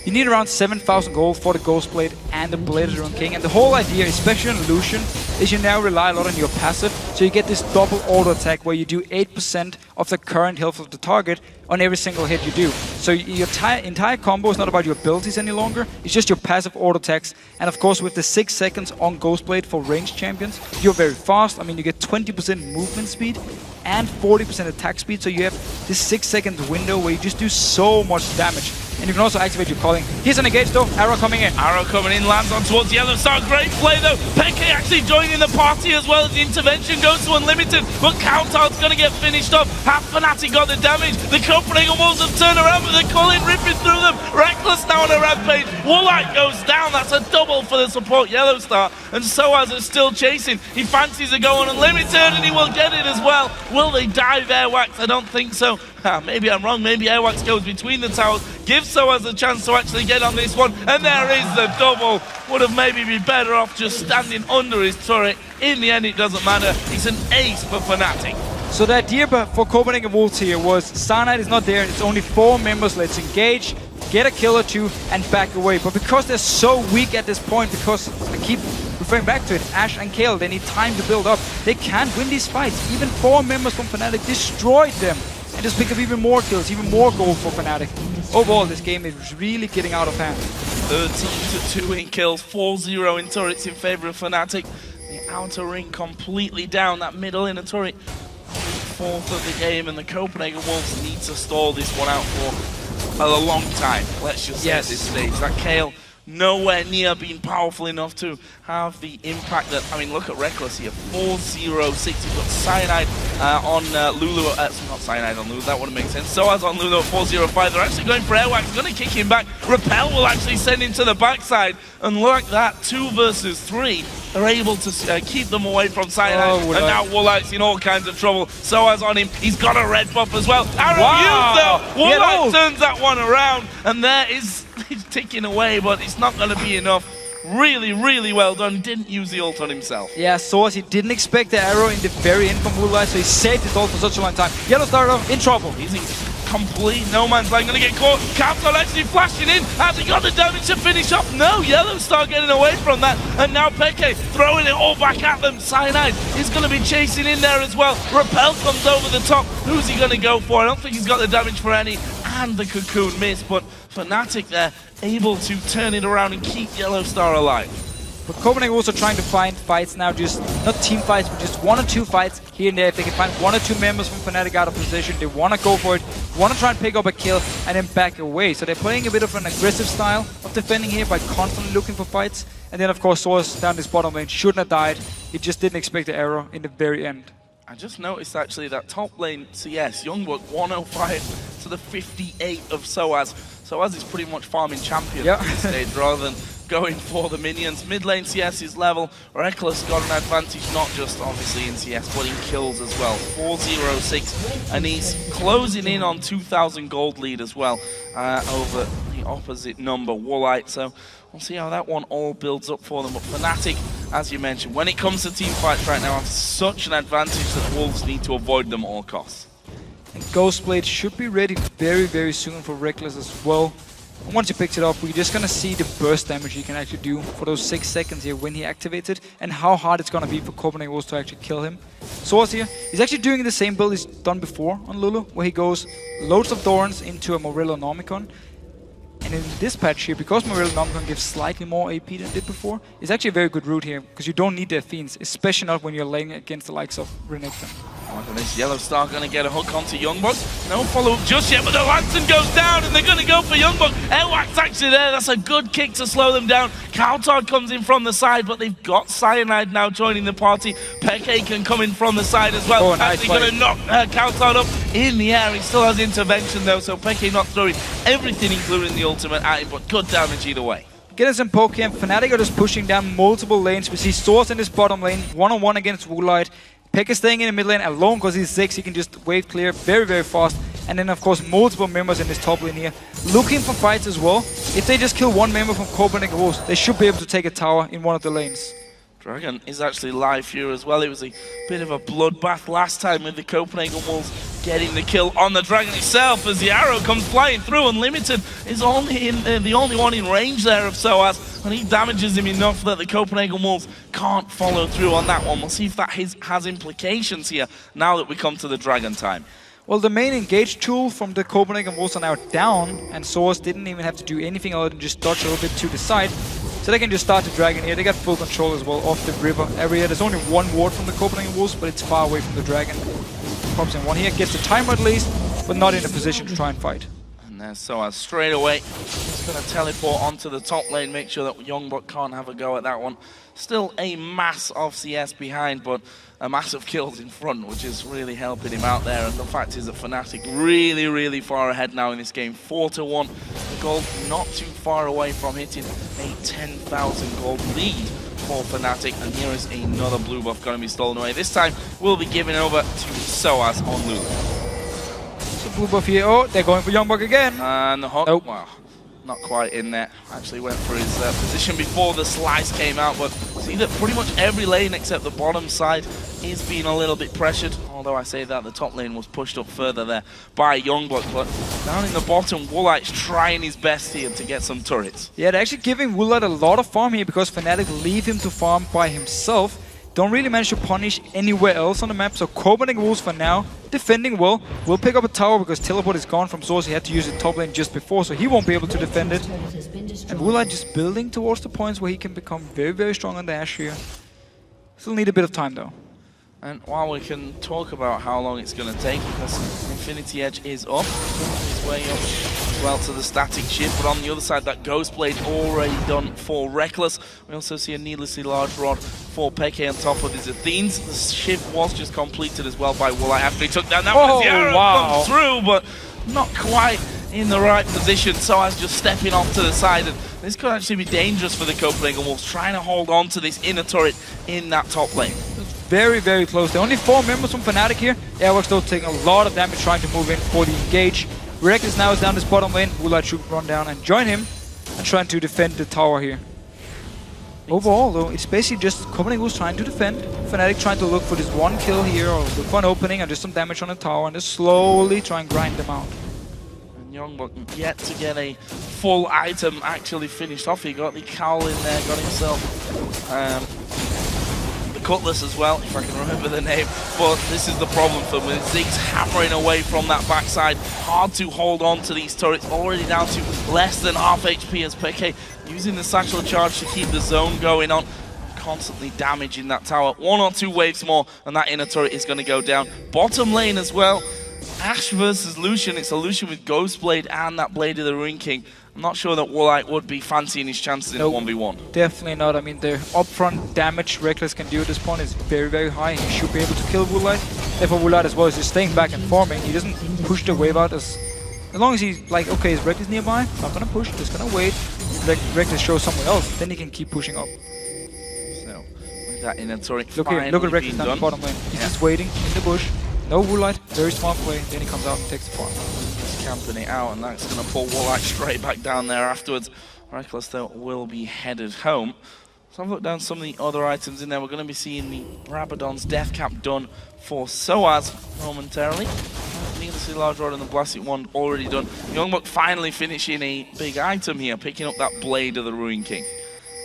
You need around 7,000 gold for the Ghost Blade and the Blade of the Ruined King. And the whole idea, especially on Lucian, is you now rely a lot on your passive. So you get this double auto attack where you do 8% of the current health of the target on every single hit you do. So your entire combo is not about your abilities any longer. It's just your passive auto attacks. And of course, with the 6 seconds on Ghost Blade for ranged champions, you're very fast. I mean, you get 20% movement speed and 40% attack speed. So you have this 6-second window where you just do so much damage. And you can also activate your calling. Here's an engage though, Arrow coming in. Arrow coming in, lands on towards Yellowstar. Great play though. Peke actually joining the party as well as the intervention goes to Unlimited. But Countdown's going to get finished off. Half Fnatic got the damage. The Copenhagen Wolves have turned around, but they're calling ripping through them. Reckless now on a rampage. Woolite goes down. That's a double for the support Yellowstar. And Soaz is still chasing. He fancies a go on Unlimited and he will get it as well. Will they dive Airwax? I don't think so. Maybe I'm wrong. Maybe Airwax goes between the towers. Gives Soaz a chance to actually get on this one. And there is the double. Would have maybe been better off just standing under his turret. In the end, it doesn't matter. It's an ace for Fnatic. So the idea for Copenhagen Wolves here was Cyanide is not there. It's only 4 members. Let's engage, get a kill or 2, and back away. But because they're so weak at this point, because I keep referring back to it, Ashe and Kayle, they need time to build up. They can't win these fights. Even 4 members from Fnatic destroyed them. And just pick up even more kills, even more gold for Fnatic. Overall, this game is really getting out of hand. 13-2 in kills, 4-0 in turrets in favor of Fnatic. The outer ring completely down, that middle inner turret. Fourth of the game, and the Copenhagen Wolves need to stall this one out for a long time. Let's just say at this stage. That Kayle nowhere near being powerful enough to have the impact that, I mean, look at Reckless here, 4-0-6. He's got Cyanide on Lulu, not Cyanide on Lulu, that wouldn't make sense. Soaz on Lulu at 4-0-5. They're actually going for Airwax, going to kick him back. Repel will actually send him to the backside, and like that, 2 versus 3 are able to keep them away from Cyanide, and now Woolite's in all kinds of trouble. Soaz on him, he's got a red buff as well. Arrow used though, Woolite turns that one around, and there is, he's ticking away, but it's not going to be enough. Really, really well done. Didn't use the ult on himself. Yeah, Soaz, he didn't expect the arrow in the very end from Woolite, so he saved his ult for such a long time. Yellow Starter in trouble. He's in complete no man's land, gonna get caught. Capsule actually flashing in. Has he got the damage to finish off? No, Yellow Star getting away from that. And now Peke throwing it all back at them. Cyanide is gonna be chasing in there as well. Repel comes over the top. Who's he gonna go for? I don't think he's got the damage for any. And the Cocoon missed, but Fnatic there able to turn it around and keep Yellow Star alive. But Copenhagen also trying to find fights now, just not team fights, but just 1 or 2 fights here and there. If they can find 1 or 2 members from Fnatic out of position, they want to go for it, want to try and pick up a kill and then back away. So they're playing a bit of an aggressive style of defending here by constantly looking for fights. And then of course Soaz down this bottom lane shouldn't have died. He just didn't expect the arrow in the very end. I just noticed actually that top lane CS, Youngbuck 105 to the 58 of Soaz. Soaz is pretty much farming champion at this stage rather than going for the minions. Mid lane CS is level. Reckless got an advantage not just obviously in CS but in kills as well. 4-0-6, and he's closing in on 2,000 gold lead as well over the opposite number, Woolite. So we'll see how that one all builds up for them. But Fnatic, as you mentioned, when it comes to team fights right now, have such an advantage that Wolves need to avoid them at all costs. And Ghostblade should be ready very, very soon for Reckless as well. And once he picks it up, we're just gonna see the burst damage he can actually do for those 6 seconds here when he activates it, and how hard it's gonna be for Copenhagen Wolves to actually kill him. Soaz here, he's actually doing the same build he's done before on Lulu, where he goes loads of Thorns into a Morello Nomicon. And in this patch here, because Morello Nomicon gives slightly more AP than it did before, it's actually a very good route here, because you don't need the Fiends, especially not when you're laying against the likes of Renekton. This Yellow Star going to get a hook onto Youngbuck. No follow-up just yet, but the Lantern goes down, and they're going to go for Youngbuck. Airwax actually there. That's a good kick to slow them down. Coulthard comes in from the side, but they've got Cyanide now joining the party. Peke can come in from the side as well. Actually going to knock Coulthard up in the air. He still has intervention though, so Peke not throwing everything, including the ultimate at him, but good damage either way. Getting some poke here. Fnatic are just pushing down multiple lanes. We see Soaz in this bottom lane, one-on-one against Woolite. Peke is staying in the mid lane alone because he's 6. He can just wave clear very, very fast. And then, of course, multiple members in this top lane here looking for fights as well. If they just kill 1 member from Copenhagen Wolves, they should be able to take a tower in one of the lanes. Dragon is actually live here as well. It was a bit of a bloodbath last time with the Copenhagen Wolves getting the kill on the Dragon itself as the arrow comes flying through. Unlimited is only the only one in range there of Soaz, and he damages him enough that the Copenhagen Wolves can't follow through on that one. We'll see if that has implications here now that we come to the Dragon time. Well, the main engage tool from the Copenhagen Wolves are now down, and Soaz didn't even have to do anything other than just dodge a little bit to the side. So they can just start the Dragon here. They got full control as well of the river area. There's only 1 ward from the Copenhagen Wolves, but it's far away from the Dragon. Pops in 1 here, gets the timer at least, but not in a position to try and fight. And there's Soaz straight away. He's going to teleport onto the top lane, make sure that Youngbuck can't have a go at that one. Still a mass of CS behind, but a mass of kills in front, which is really helping him out there. And the fact is that Fnatic really, really far ahead now in this game. 4-1. The gold not too far away from hitting a 10,000 gold lead for Fnatic. And here is another blue buff going to be stolen away. This time we'll be giving over to Soaz on Lulu. So blue buff here. Oh, they're going for Youngbuck again. And the hook. Nope. Wow. Not quite in there. Actually went for his position before the slice came out, but see that pretty much every lane except the bottom side is being a little bit pressured. Although I say that the top lane was pushed up further there by Youngbuck, but down in the bottom, Woolite's trying his best here to get some turrets. Yeah, they're actually giving Woolite a lot of farm here because Fnatic leave him to farm by himself. Don't really manage to punish anywhere else on the map, so Copenhagen Wolves for now, defending well. Will pick up a tower because teleport is gone from Source. He had to use it top lane just before, so he won't be able to defend it. And Woolite just building towards the points where he can become very, very strong on the Ashe here. Still need a bit of time though. And while we can talk about how long it's going to take, because Infinity Edge is up, his way up well to the static shift, but on the other side, that Ghost Blade already done for Reckless. We also see a needlessly large rod for Peke on top of his Athenes. The shift was just completed as well by Woolite after he took down that one as the arrow comes through, but not quite in the right position. So as just stepping off to the side, and this could actually be dangerous for the Copenhagen Wolves, trying to hold on to this inner turret in that top lane. Very, very close. There are only 4 members from Fnatic here. Airworks though taking a lot of damage trying to move in for the engage. Reckless now is down this bottom lane. Woolite should run down and join him and trying to defend the tower here. Overall though, it's basically just Copenhagen Wolves trying to defend. Fnatic trying to look for this 1 kill here or look for an opening and just some damage on the tower and just slowly try and grind them out. And Youngblood yet to get a full item actually finished off. He got the cowl in there, got himself Cutlass as well, if I can remember the name, but this is the problem for him with Ziggs hammering away from that backside. Hard to hold on to these turrets, already down to less than half HP as Peke using the satchel charge to keep the zone going on, constantly damaging that tower. 1 or 2 waves more and that inner turret is going to go down. Bottom lane as well, Ashe versus Lucian. It's a Lucian with Ghost Blade and that Blade of the Ruin King. I'm not sure that Woolite would be fancying his chances in a 1v1. Definitely not. I mean, the upfront damage Reckless can do at this point is very, very high. He should be able to kill Woolite. Therefore, Woolite as well is just staying back and farming. He doesn't push the wave out as long as he's like, okay, is Reckless nearby? Not gonna push, just gonna wait. Reckless shows somewhere else, then he can keep pushing up. So, with that inner turret look at Reckless down the bottom lane. He's just waiting in the bush. No Woolite, very smart play. Then he comes out and takes the farm. Camping it out, and that's going to pull Woolite straight back down there afterwards. Reckless though will be headed home. So I've looked down some of the other items in there. We're going to be seeing the Rabadon's death cap done for Soaz momentarily. Needlessly large rod and the Blasted Wand already done. Youngbuck finally finishing a big item here, picking up that Blade of the Ruin King.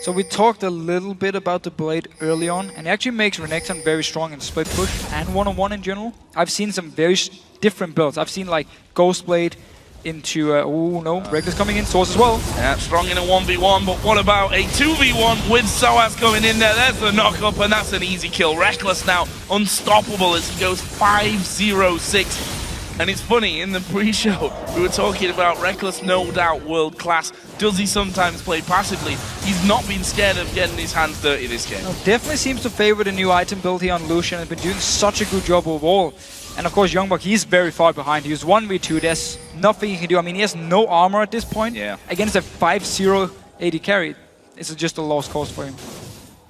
So we talked a little bit about the Blade early on, and it actually makes Renekton very strong in split push and one-on-one in general. I've seen some very different builds. I've seen like Ghost Blade into, Reckless coming in, Source as well. Yeah, strong in a 1v1, but what about a 2v1 with Soaz going in there? There's the knock-up, and that's an easy kill. Reckless now unstoppable as he goes 5-0-6. And it's funny, in the pre-show, we were talking about Reckless, no doubt world-class. Does he sometimes play passively? He's not been scared of getting his hands dirty this game. No, definitely seems to favor the new item build here on Lucian. Has been doing such a good job overall. And of course, Youngbuck, he's very far behind. He's 1v2, there's nothing he can do. I mean, he has no armor at this point. Yeah. Against a 5-0 AD carry, it's just a lost cause for him.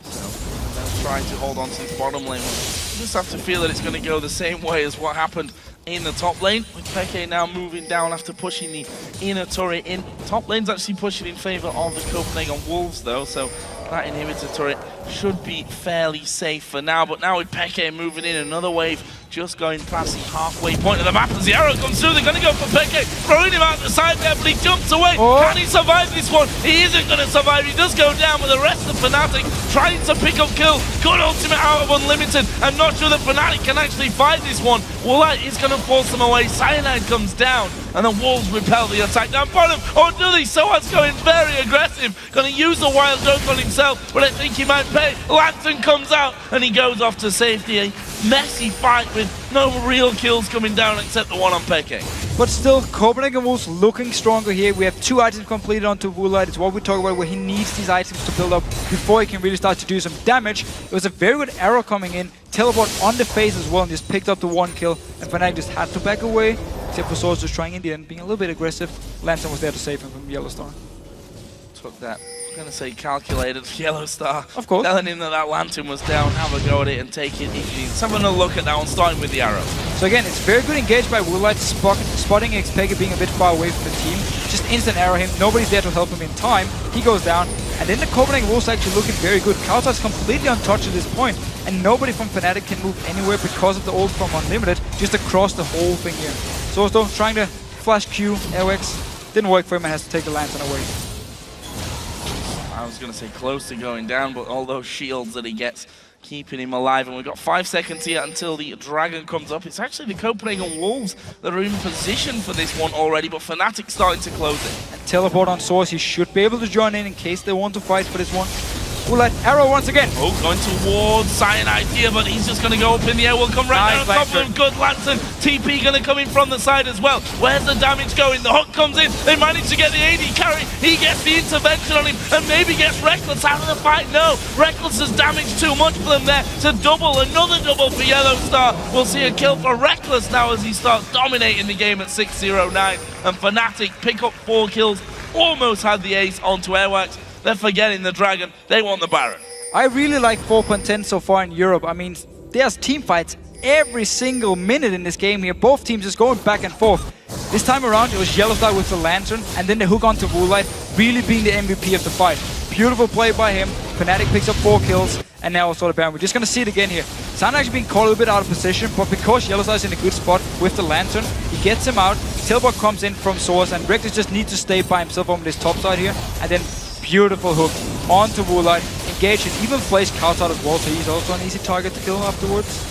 So, trying to hold on to his bottom lane. You just have to feel that it's going to go the same way as what happened in the top lane, with Peke now moving down after pushing the inner turret in. Top lane's actually pushing in favour of the Copenhagen Wolves though, so that inhibitor turret should be fairly safe for now. But now with Peke moving in, another wave just going past the halfway point of the map as the arrow comes through. They're going to go for Peke, throwing him out the side there, but he jumps away. Can he survive this one? He isn't going to survive. He does go down with the rest of Fnatic trying to pick up kill. Good ultimate out of Unlimited. I'm not sure that Fnatic can actually fight this one. Woolite is going to force them away. Cyanide comes down, and the Wolves repel the attack down bottom. Oh, do they? Soaz going very aggressive. Going to use the wild joke on himself, but I think he might pay. Lantern comes out, and he goes off to safety. A messy fight with no real kills coming down except the one on Peke. But still, Copenhagen Wolves looking stronger here. We have 2 items completed onto Woolite. It's what we talk about, where he needs these items to build up before he can really start to do some damage. It was a very good arrow coming in, teleport on the face as well, and just picked up the 1 kill. And Fnatic just had to back away, except for Source just trying in the end, being a little bit aggressive. Lantern was there to save him from Yellowstar. Took that. I'm going to say calculated Yellow Star. Of course. Telling him that that Lantern was down, have a go at it and take it if he needs. Having a look at that one, starting with the arrow. So again, it's very good engaged by Woolite, spotting Peke being a bit far away from the team. Just instant arrow him, nobody's there to help him in time. He goes down, and then the Copenhagen Wolves actually looking very good. Kautar's completely untouched at this point, and nobody from Fnatic can move anywhere because of the ult from Unlimited, just across the whole thing here. So trying to flash Q, LX, didn't work for him and has to take the Lantern away. I was going to say close to going down, but all those shields that he gets keeping him alive. And we've got 5 seconds here until the Dragon comes up. It's actually the Copenhagen Wolves that are in position for this one already, but Fnatic starting to close it. And teleport on Source, he should be able to join in case they want to fight for this one. Woolite arrow once again. Oh, going towards Cyanide here, but he's just going to go up in the air. We'll come right down on top of him. Good Lantern. TP going to come in from the side as well. Where's the damage going? The hook comes in. They manage to get the AD carry. He gets the intervention on him and maybe gets Reckless out of the fight. No, Reckless has damaged too much for them there to double. Another double for Yellow Star. We'll see a kill for Reckless now as he starts dominating the game at 6-0-9. And Fnatic pick up 4 kills. Almost had the ace onto Airwax. They're forgetting the Dragon. They want the Baron. I really like 4.10 so far in Europe. I mean, there's team fights every single minute in this game here. Both teams just going back and forth. This time around, it was Yellowstar with the Lantern, and then the hook onto Woolite, really being the MVP of the fight. Beautiful play by him. Fnatic picks up 4 kills, and now also the Baron. We're just going to see it again here. Sana actually being caught a little bit out of position, but because Yellowstar is in a good spot with the Lantern, he gets him out. Tilbok comes in from Source, and Reckless just needs to stay by himself on this top side here, and then beautiful hook onto Woolite, engage and even plays Couch out as well, so he's also an easy target to kill afterwards.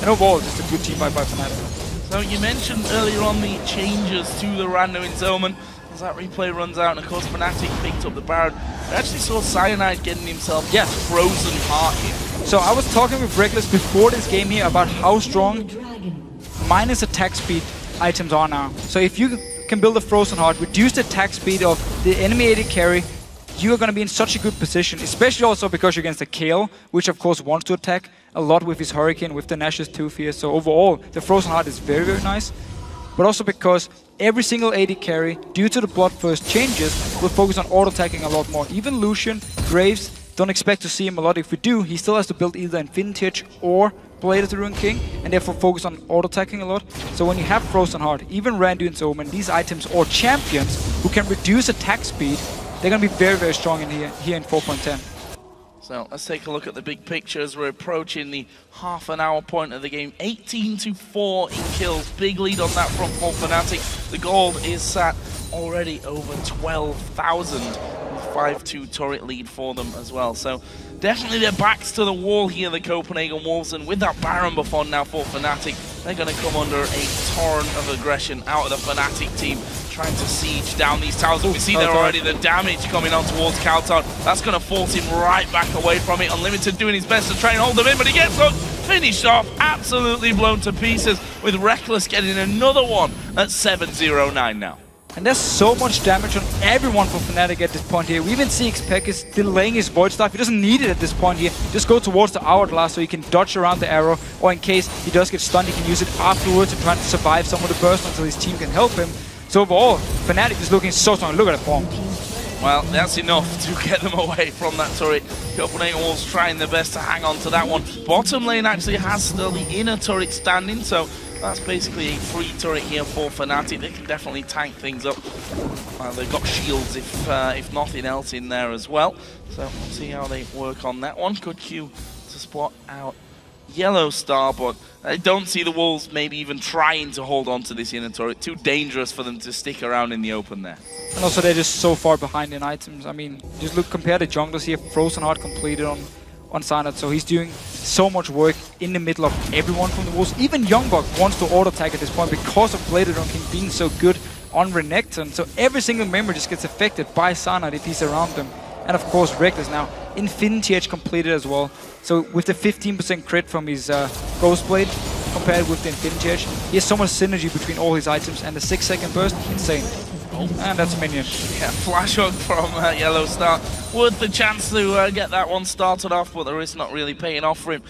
And overall, just a good team fight by Fnatic. So you mentioned earlier on the changes to the random entitlement. As that replay runs out, and of course Fnatic picked up the Baron. I actually saw Cyanide getting himself frozen heart here. So I was talking with Reckless before this game here about how strong minus attack speed items are now. So if you can build a frozen heart, reduce the attack speed of the enemy AD carry, you are going to be in such a good position, especially also because you're against the Kale, which of course wants to attack a lot with his Hurricane, with the Nash's Tooth here. So overall, the Frozen Heart is very, very nice. But also because every single AD carry, due to the Bloodthirst changes, will focus on auto-attacking a lot more. Even Lucian, Graves, don't expect to see him a lot. If we do, he still has to build either Infinity Edge or Blade of the Ruined King, and therefore focus on auto-attacking a lot. So when you have Frozen Heart, even Randuin's Omen, these items, or champions who can reduce attack speed, they're going to be very, very strong in here in 4.10. So let's take a look at the big picture as we're approaching the half-an-hour point of the game. 18-4 in kills. Big lead on that front for Fnatic. The gold is sat already over 12,000 with 5-2 turret lead for them as well. So definitely their backs to the wall here, the Copenhagen Wolves. And with that Baron Buffon now for Fnatic, they're going to come under a torrent of aggression out of the Fnatic team, trying to siege down these towers. And we see there already the damage coming on towards Kauton. That's going to force him right back away from it. Unlimited doing his best to try and hold them in, but he gets hooked, finished off, absolutely blown to pieces, with Reckless getting another one at 7-0-9 now. And there's so much damage on everyone for Fnatic at this point here. We even see Xpec is delaying his Void Staff. He doesn't need it at this point here. Just go towards the Hourglass so he can dodge around the arrow, or in case he does get stunned, he can use it afterwards to try to survive some of the burst until his team can help him. So overall, Fnatic is looking so strong. Look at that form. Well, that's enough to get them away from that turret. Copenhagen Wolves trying their best to hang on to that one. Bottom lane actually has still the inner turret standing, so that's basically a free turret here for Fnatic. They can definitely tank things up. They've got shields if nothing else in there as well. So we'll see how they work on that one. Good Q to spot out Yellow Star, but I don't see the Wolves maybe even trying to hold on to this inner turret. Too dangerous for them to stick around in the open there. And also they're just so far behind in items. I mean, just look, compare the junglers here. Frozen Heart completed on Sanad, so he's doing so much work in the middle of everyone from the Wolves. Even Youngbuck wants to auto-attack at this point because of Blade of the Ruined King being so good on Renekton. So every single member just gets affected by Sanad if he's around them. And of course Reckless now, Infinity Edge completed as well. So with the 15% crit from his Ghost Blade compared with the Infinity Edge, he has so much synergy between all his items, and the 6-second burst, insane. And that's a minion. Yeah, flash hook from Yellow Star. Worth the chance to get that one started off, but the risk not really paying off for him.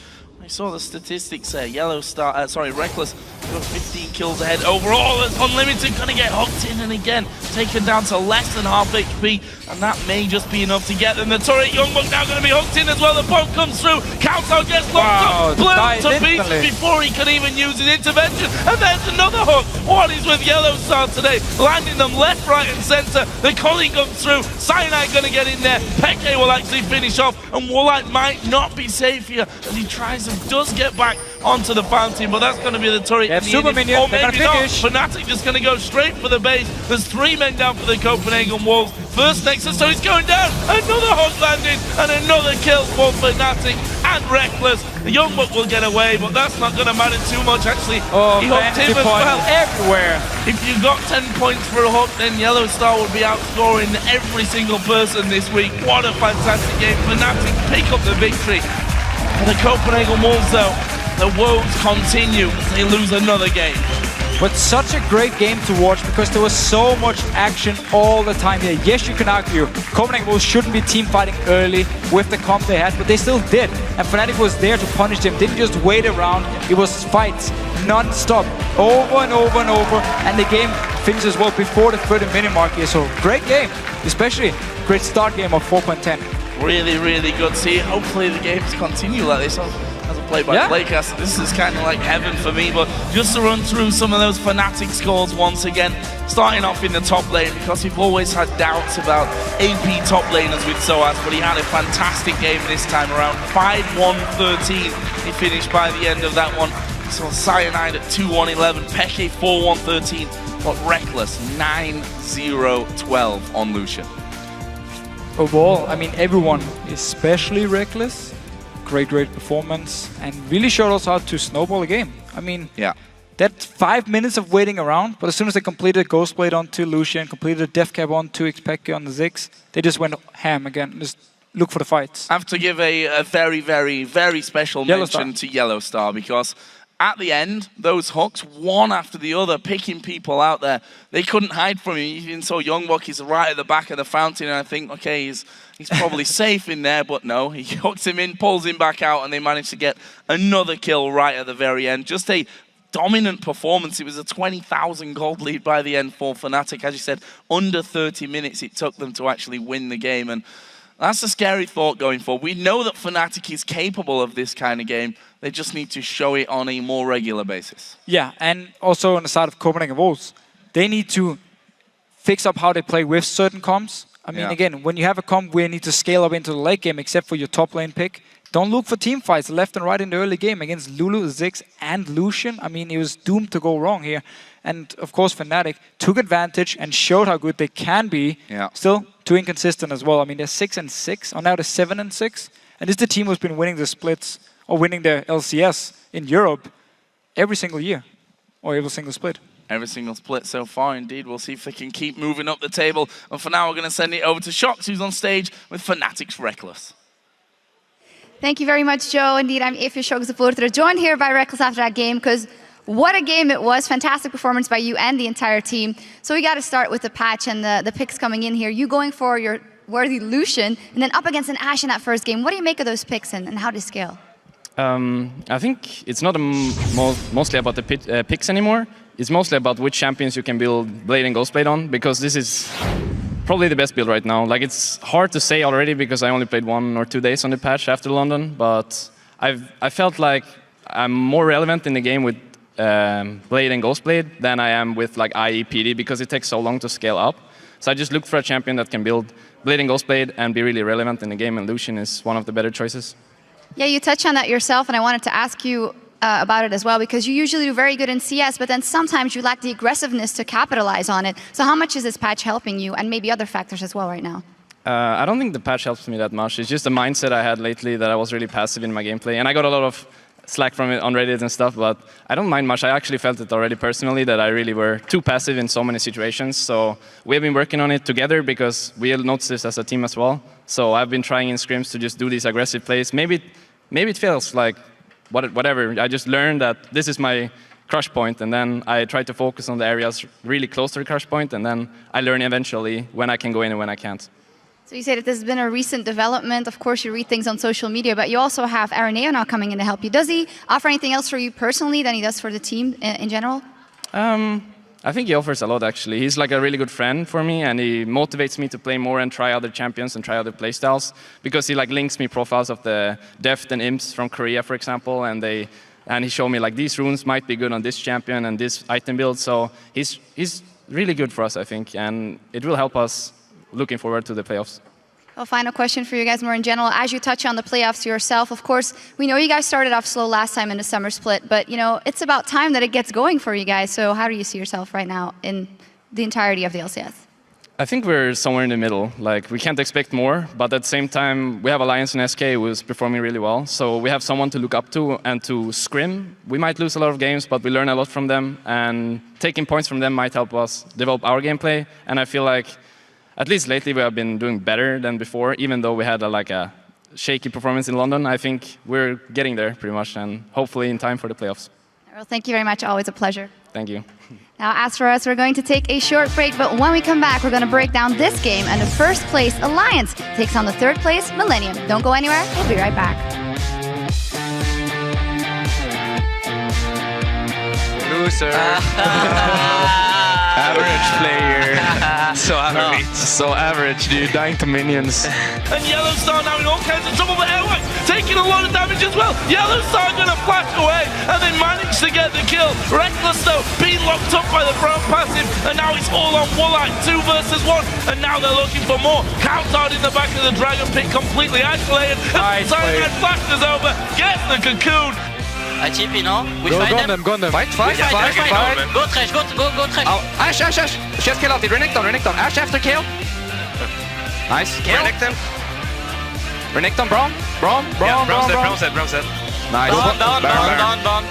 I saw the statistics there. Reckless got 15 kills ahead overall. As Unlimited gonna get hooked in and again taken down to less than half HP, and that may just be enough to get them. The turret Youngbuck now gonna be hooked in as well. The bomb comes through. Countdown gets locked up, blown to pieces before he can even use his intervention. And there's another hook. What is with Yellow Star today? Landing them left, right, and center. The Collie comes through. Cyanide gonna get in there. Peke will actually finish off, and Woolite might not be safe here as he tries to He does get back onto the fountain, but that's going to be the turret. They have super minion. Or They're maybe gonna not. finish. Fnatic just going to go straight for the base. There's 3 men down for the Copenhagen Wolves. First Nexus, so he's going down. Another hog landing and another kill for Fnatic and Reckless. The Youngbuck will get away, but that's not going to matter too much, actually. Oh, he hooked him as well. Everywhere. If you got 10 points for a hook, then Yellow Star will be outscoring every single person this week. What a fantastic game. Fnatic pick up the victory. For the Copenhagen Wolves, though, the woes continue as they lose another game. But such a great game to watch because there was so much action all the time here. Yes, you can argue Copenhagen Wolves shouldn't be team fighting early with the comp they had, but they still did. And Fnatic was there to punish them, didn't just wait around. It was fights non-stop, over and over and over. And the game finishes well before the 30-minute mark here. So great game, especially great start game of 4.10. Really, really good. See, hopefully the games continue like this. As a play-by-play cast, this is kind of like heaven for me. But just to run through some of those Fnatic scores once again, starting off in the top lane, because we've always had doubts about AP top laners with Soaz, but he had a fantastic game this time around. 5-1-13 he finished by the end of that one. So Cyanide at 2-1-11, Peke 4-1-13, but Reckless 9-0-12 on Lucian. Overall, I mean, everyone, especially Reckless, great performance, and really showed us how to snowball a game. I mean, that 5 minutes of waiting around, but as soon as they completed Ghostblade onto Lucian, completed Death Cap onto Xpeke on the Ziggs, they just went ham again, just look for the fights. I have to give a very, very, very special mention to Yellow Star, because at the end, those hooks, one after the other, picking people out there. They couldn't hide from him. Even so, Youngbuck is right at the back of the fountain, and I think, okay, he's probably safe in there, but no. He hooks him in, pulls him back out, and they managed to get another kill right at the very end. Just a dominant performance. It was a 20,000 gold lead by the end for Fnatic. As you said, under 30 minutes it took them to actually win the game, and that's a scary thought going forward. We know that Fnatic is capable of this kind of game. They just need to show it on a more regular basis. Yeah, and also on the side of Copenhagen Wolves, they need to fix up how they play with certain comps. I mean, again, when you have a comp where you need to scale up into the late game, except for your top lane pick, don't look for team fights left and right in the early game against Lulu, Ziggs, and Lucian. I mean, it was doomed to go wrong here. And of course, Fnatic took advantage and showed how good they can be. Still too inconsistent as well. I mean, they're 6-6, or now they're 7-6. And this is the team who's been winning the splits or winning the LCS in Europe every single year, or every single split. Every single split so far, indeed. We'll see if they can keep moving up the table. And for now, we're going to send it over to Shox, who's on stage with Fnatic's Reckless. Thank you very much, Joe. Indeed, I'm Eefje Shox supporter, joined here by Reckless after that game, because what a game it was. Fantastic performance by you and the entire team. So we got to start with the patch and the picks coming in here. You going for your worthy Lucian, and then up against an Ashe in that first game. What do you make of those picks, and how do they scale? I think it's not mostly about the picks anymore. It's mostly about which champions you can build Blade and Ghostblade on, because this is probably the best build right now. Like, it's hard to say already because I only played 1 or 2 days on the patch after London, but I felt like I'm more relevant in the game with Blade and Ghostblade than I am with like IE PD, because it takes so long to scale up. So I just looked for a champion that can build Blade and Ghostblade and be really relevant in the game, and Lucian is one of the better choices. Yeah, you touched on that yourself, and I wanted to ask you about it as well, because you usually do very good in CS, but then sometimes you lack the aggressiveness to capitalize on it. So how much is this patch helping you, and maybe other factors as well right now? I don't think the patch helps me that much. It's just a mindset I had lately that I was really passive in my gameplay, and I got a lot of slack from it on Reddit and stuff, but I don't mind much. I actually felt it already personally, that I really were too passive in so many situations. So we have been working on it together, because we all noticed this as a team as well. So I've been trying in scrims to just do these aggressive plays. Maybe it feels like whatever. I just learned that this is my crush point, and then I try to focus on the areas really close to the crush point, and then I learn eventually when I can go in and when I can't. So you say that this has been a recent development. Of course, you read things on social media, but you also have Araneo now coming in to help you. Does he offer anything else for you personally than he does for the team in general? I think he offers a lot, actually. He's like a really good friend for me, and he motivates me to play more and try other champions and try other playstyles, because he like links me profiles of the Deft and Imps from Korea, for example, and he showed me like these runes might be good on this champion and this item build. So he's really good for us, I think, and it will help us looking forward to the playoffs. A final question for you guys more in general. As you touch on the playoffs yourself, of course, we know you guys started off slow last time in the summer split, but you know, it's about time that it gets going for you guys. So how do you see yourself right now in the entirety of the LCS? I think we're somewhere in the middle. Like, we can't expect more, but at the same time, we have Alliance and SK who is performing really well. So we have someone to look up to and to scrim. We might lose a lot of games, but we learn a lot from them, and taking points from them might help us develop our gameplay. And I feel like, at least lately, we have been doing better than before, even though we had a shaky performance in London. I think we're getting there pretty much, and hopefully in time for the playoffs. Well, thank you very much. Always a pleasure. Thank you. Now, as for us, we're going to take a short break, but when we come back, we're going to break down this game, and the first place Alliance takes on the third place Millennium. Don't go anywhere. We'll be right back. Loser. Average player. So average. So average, dude. Dying to minions. And Yellowstar now in all kinds of trouble, but Airwax taking a lot of damage as well. Yellowstar going to flash away, and they manage to get the kill. Reckless, though, being locked up by the front passive, and now it's all on Woolite, 2 versus 1, and now they're looking for more. Countdown in the back of the Dragon Pit, completely isolated. Nice Cyanide flash is over, gets the cocoon. I TP, no? We Go fight on them, go on them. Fight. Go trash, go trash. Oh, Ash. She has kill out. Renekton. Ash after kill. Nice. Renekton. Braum. Brown's dead. Nice. Down.